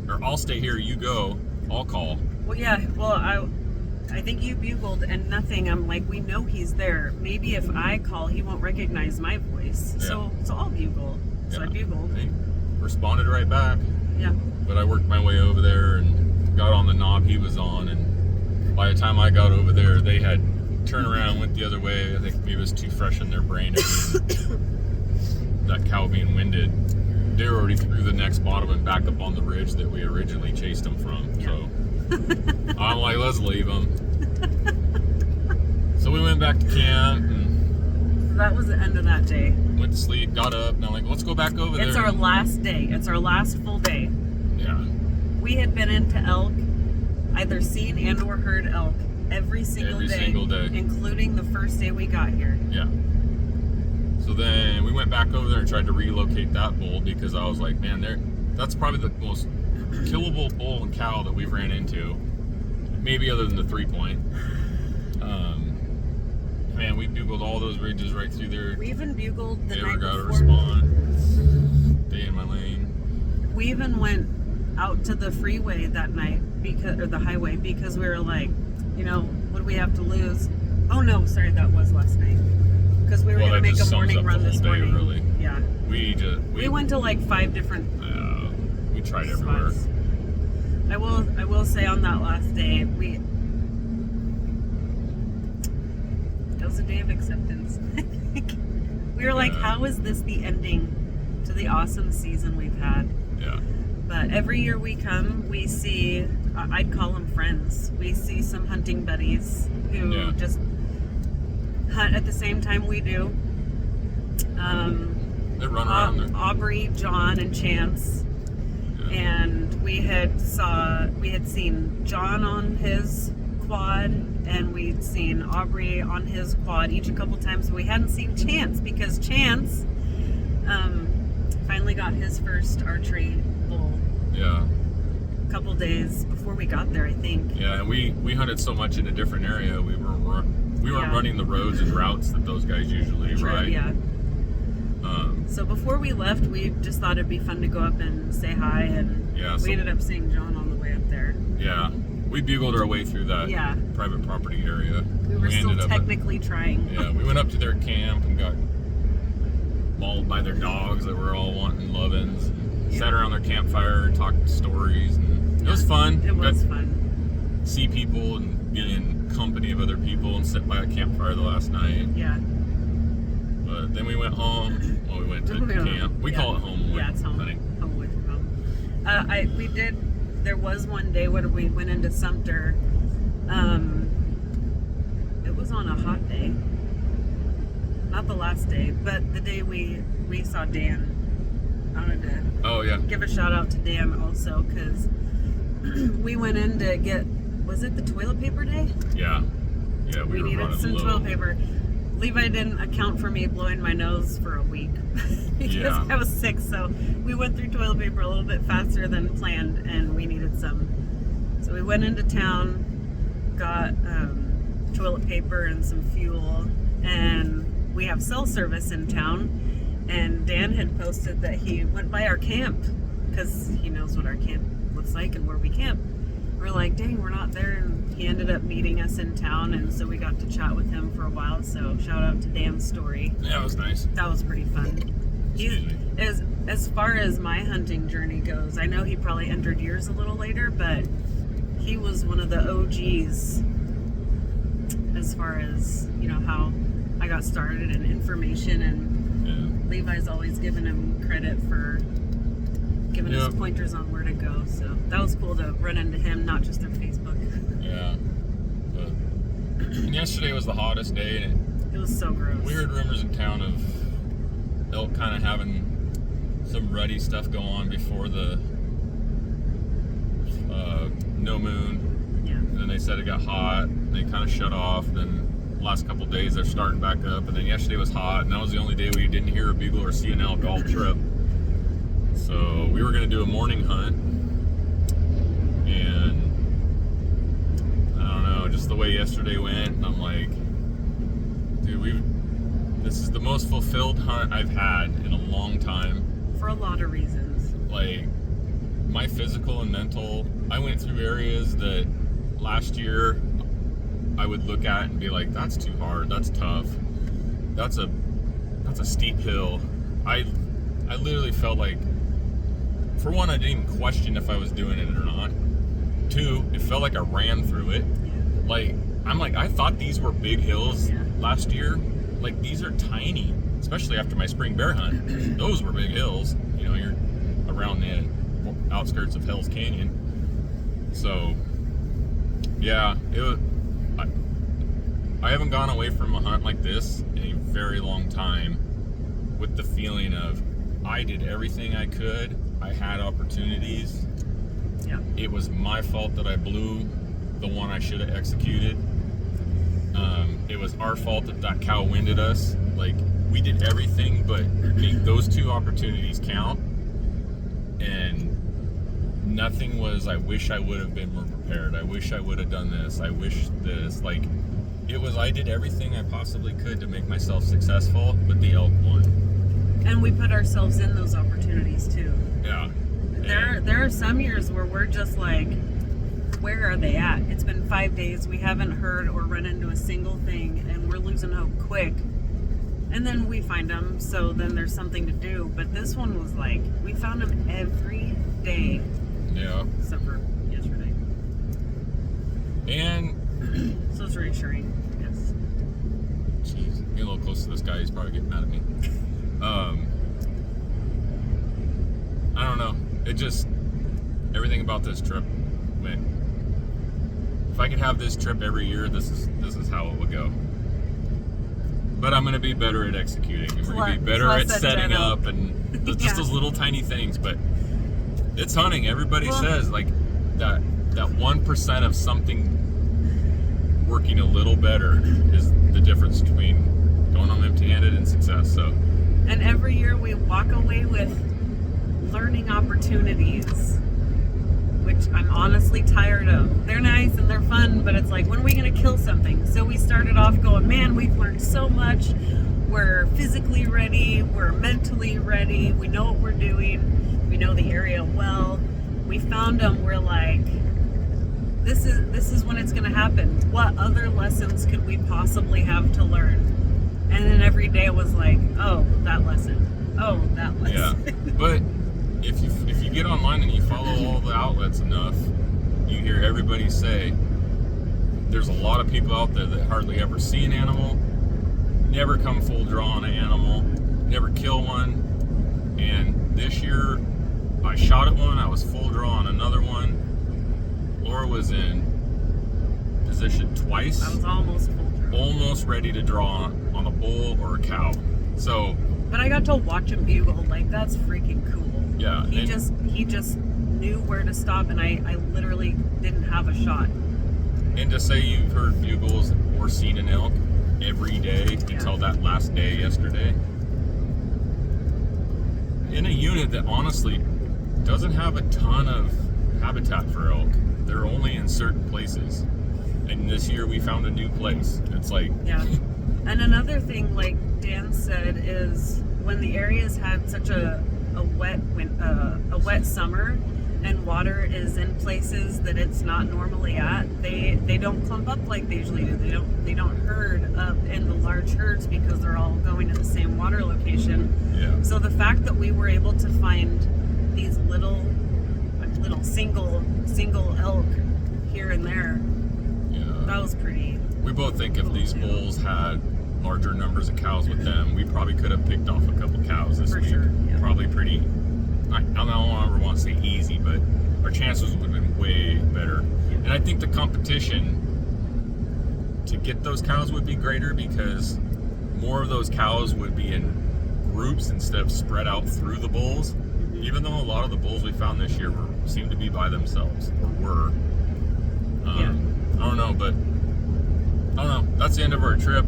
or I'll stay here, you go, I'll call. Well, yeah. Well, I think you bugled and nothing. I'm like, we know he's there. Maybe if I call, he won't recognize my voice. Yeah. So I'll bugle. So I bugled. He responded right back. Yeah. But I worked my way over there and got on the knob he was on, and by the time I got over there, they had turned around and went the other way. I think maybe it was too fresh in their brain. That cow being winded. They were already through the next bottom and back up on the ridge that we originally chased them from. Yeah. So I'm like, let's leave them. So we went back to camp and So that was the end of that day. went to sleep, got up, and I'm like, let's go back over there. It's our last day. It's our last full day. Yeah. We had been into elk, either seen and or heard elk every single day, including the first day we got here. Yeah. So then we went back over there and tried to relocate that bull, because I was like, man, that's probably the most killable bull and cow that we've ran into, maybe other than the 3 Point. Man, we bugled all those ridges right through there. We even bugled the Never night got a before. response. Stay in my lane. We even went out to the freeway that night or the highway, because we were like, what do we have to lose? Oh no, sorry, that was last night. Because we were going to make a morning run this morning. Really. Yeah. We went to like 5 different we tried everywhere. spots. I will say on that last day, it was a day of acceptance. We were like, how is this the ending to the awesome season we've had? Yeah. But every year we come, we see, I'd call them friends. We see some hunting buddies who just hunt at the same time we do. They run around there. Aubrey, John, and Chance. Yeah. And we had seen John on his quad, and we'd seen Aubrey on his quad each a couple times. We hadn't seen Chance because Chance finally got his first archery bull. Yeah. A couple days before we got there, I think. Yeah, and we hunted so much in a different area. We weren't running the roads and routes that those guys usually ride. Yeah. So before we left, we just thought it'd be fun to go up and say hi, and we ended up seeing John on the way up there. Yeah, we bugled our way through that private property area. We were still technically trying. Yeah, we went up to their camp and got mauled by their dogs that were all wanting lovin's. Sat around their campfire, talked stories, and it was fun. It was fun. See people and be in company of other people and sit by a campfire the last night. Yeah. But then we went home. Well, we went to camp. We call it home. Yeah, it's home. Hunting. Home away from home. We did. There was one day when we went into Sumter. It was on a hot day. Not the last day, but the day we saw Dan. I wanted to give a shout out to Dan also, because we went in to get, was it the toilet paper day? Yeah. Yeah, we were needed some toilet paper. Levi didn't account for me blowing my nose for a week because I was sick, so we went through toilet paper a little bit faster than planned, and we needed some. So we went into town, got toilet paper and some fuel, and we have cell service in town. And Dan had posted that he went by our camp because he knows what our camp looks like and where we camp. We're like, dang, we're not there. And he ended up meeting us in town, and so we got to chat with him for a while. So shout out to Dan's story. Yeah, it was nice. That was pretty fun. As far as my hunting journey goes, I know he probably entered yours a little later, but he was one of the OGs as far as, how I got started and information, and Levi's always given him credit for giving us pointers on where to go. So that was cool to run into him, not just through Facebook. Yeah. But yesterday was the hottest day, and it was so gross. We heard rumors in town of elk kind of having some ruddy stuff go on before the no moon. Yeah. And then they said it got hot, and they kind of shut off. Then last couple days they're starting back up, and then yesterday was hot, and that was the only day we didn't hear a bugle or see an elk all trip. So we were going to do a morning hunt, and I don't know, just the way yesterday went, I'm like, dude, this is the most fulfilled hunt I've had in a long time. For a lot of reasons. Like, my physical and mental, I went through areas that last year I would look at and be like, that's too hard, that's tough, that's a steep hill. I literally felt like, for one, I didn't even question if I was doing it or not. Two, it felt like I ran through it. Like, I thought these were big hills last year. Like, these are tiny, especially after my spring bear hunt. Those were big hills. You're around the outskirts of Hell's Canyon. So, yeah, I haven't gone away from a hunt like this in a very long time with the feeling of I did everything I could. I had opportunities. Yeah. It was my fault that I blew the one I should have executed. It was our fault that cow winded us. Like, we did everything but make those 2 opportunities count. And nothing was, I wish I would have been more prepared. I wish I would have done this. I wish this. Like, it was, I did everything I possibly could to make myself successful, but the elk won. And we put ourselves in those opportunities too. Yeah. There are some years where we're just like, where are they at? It's been 5 days. We haven't heard or run into a single thing, and we're losing hope quick. And then we find them, so then there's something to do. But this one was like, we found them every day. Yeah. Except for yesterday. And so it's reassuring, yes. Jeez, getting a little close to this guy, he's probably getting mad at me. I don't know. It just, everything about this trip, man. If I could have this trip every year, this is how it would go. But I'm gonna be better at executing. I'm gonna be better at setting up and just those little tiny things. But it's hunting. Everybody says like that 1% of something working a little better is the difference between going home empty-handed and success. So. And every year we walk away with learning opportunities, which I'm honestly tired of. They're nice and they're fun, but it's like, when are we going to kill something? So we started off going, man, we've learned so much. We're physically ready. We're mentally ready. We know what we're doing. We know the area well. We found them. We're like, this is when it's going to happen. What other lessons could we possibly have to learn? And then every day it was like, oh, that lesson. Oh, that lesson. Yeah, but if you get online and you follow all the outlets enough, you hear everybody say there's a lot of people out there that hardly ever see an animal, never come full draw on an animal, never kill one. And this year I shot at one, I was full draw on another one. Laura was in position twice. I was almost full draw. Almost ready to draw on a bull or a cow. So, but I got to watch him bugle. Like, that's freaking cool. Yeah. He just knew where to stop, and I literally didn't have a shot. And to say you've heard bugles or seen an elk every day until that last day yesterday, in a unit that honestly doesn't have a ton of habitat for elk. They're only in certain places. And this year we found a new place. It's like... Yeah. And another thing, like Dan said, is when the area's had such a wet summer and water is in places that it's not normally at, they don't clump up like they usually do. They don't herd up in the large herds because they're all going to the same water location. Yeah. So the fact that we were able to find these little single elk here and there, that was pretty. We both think if cool these too. bulls had larger numbers of cows with them, we probably could have picked off a couple cows this week. Sure, yeah. Probably pretty, I don't ever want to say easy, but our chances would have been way better. Yeah. And I think the competition to get those cows would be greater because more of those cows would be in groups instead of spread out through the bulls. Mm-hmm. Even though a lot of the bulls we found this year seemed to be by themselves, or were. I don't know, but I don't know. That's the end of our trip.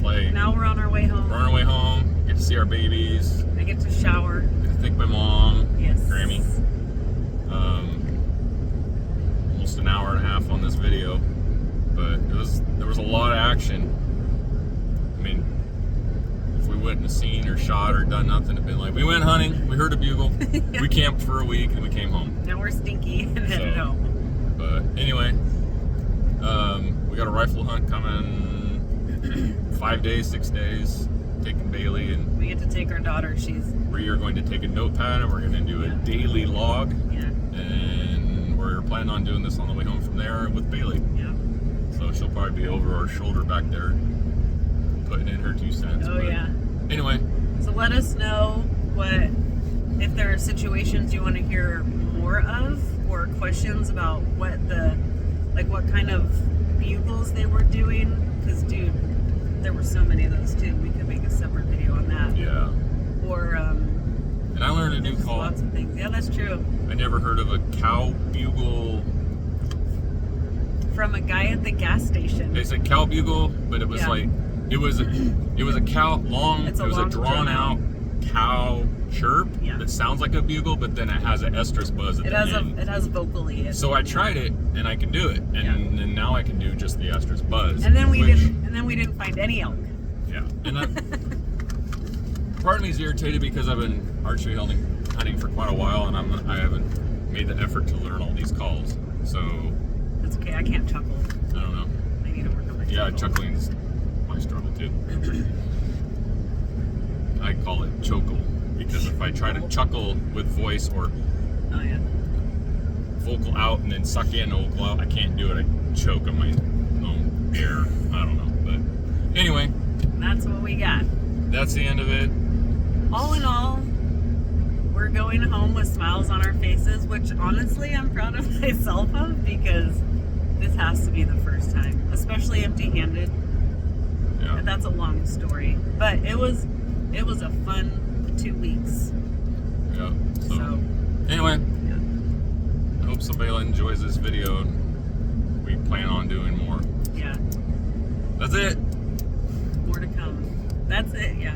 Like, now we're on our way home. We're on our way home. Get to see our babies. I get to shower. Get to thank my mom. Yes. Grammy. Almost an hour and a half on this video, but there was a lot of action. I mean, if we wouldn't have seen or shot or done nothing, it'd been like, we went hunting, we heard a bugle, we camped for a week, and we came home. Now we're stinky and headed home. But anyway, we got a rifle hunt coming 5 days, 6 days, taking Bailey, and we get to take our daughter. we are going to take a notepad and we're going to do a daily log. Yeah. And we're planning on doing this on the way home from there with Bailey. Yeah. So she'll probably be over our shoulder back there, putting in her 2 cents. Oh, but yeah. Anyway. So let us know if there are situations you want to hear more of, or questions about what kind of bugles they were doing. Because, dude, there were so many of those too. We could make a separate video on that. Yeah. Or and I learned a new call. Lots of things. Yeah, that's true. I never heard of a cow bugle. From a guy at the gas station. They said cow bugle, but it was like it was a cow long. It was a drawn out cow chirp that sounds like a bugle, but then it has an estrus buzz at the end. It has vocally. So I tried it and I can do it, and now I can do just the estrus buzz. And then we didn't find any elk. Yeah, and part of me is irritated because I've been archery hunting for quite a while, and I haven't made the effort to learn all these calls. So It's okay. I can't chuckle. I don't know. I need to work on my Yeah, chuckle. chuckling's my struggle too. I call it chokel because if I try to chuckle with voice or Oh yeah. vocal out and then suck in vocal out, I can't do it. I choke on my own air. I don't know. But anyway, That's what we got. that's the end of it. All in all, we're going home with smiles on our faces, which honestly I'm proud of myself of because this has to be the first time, especially empty-handed. Yeah. That's a long story, but it was a fun 2 weeks. Yeah. So Anyway, yeah. I hope somebody enjoys this video. We plan on doing more. Yeah, That's it. more to come. That's it. Yeah.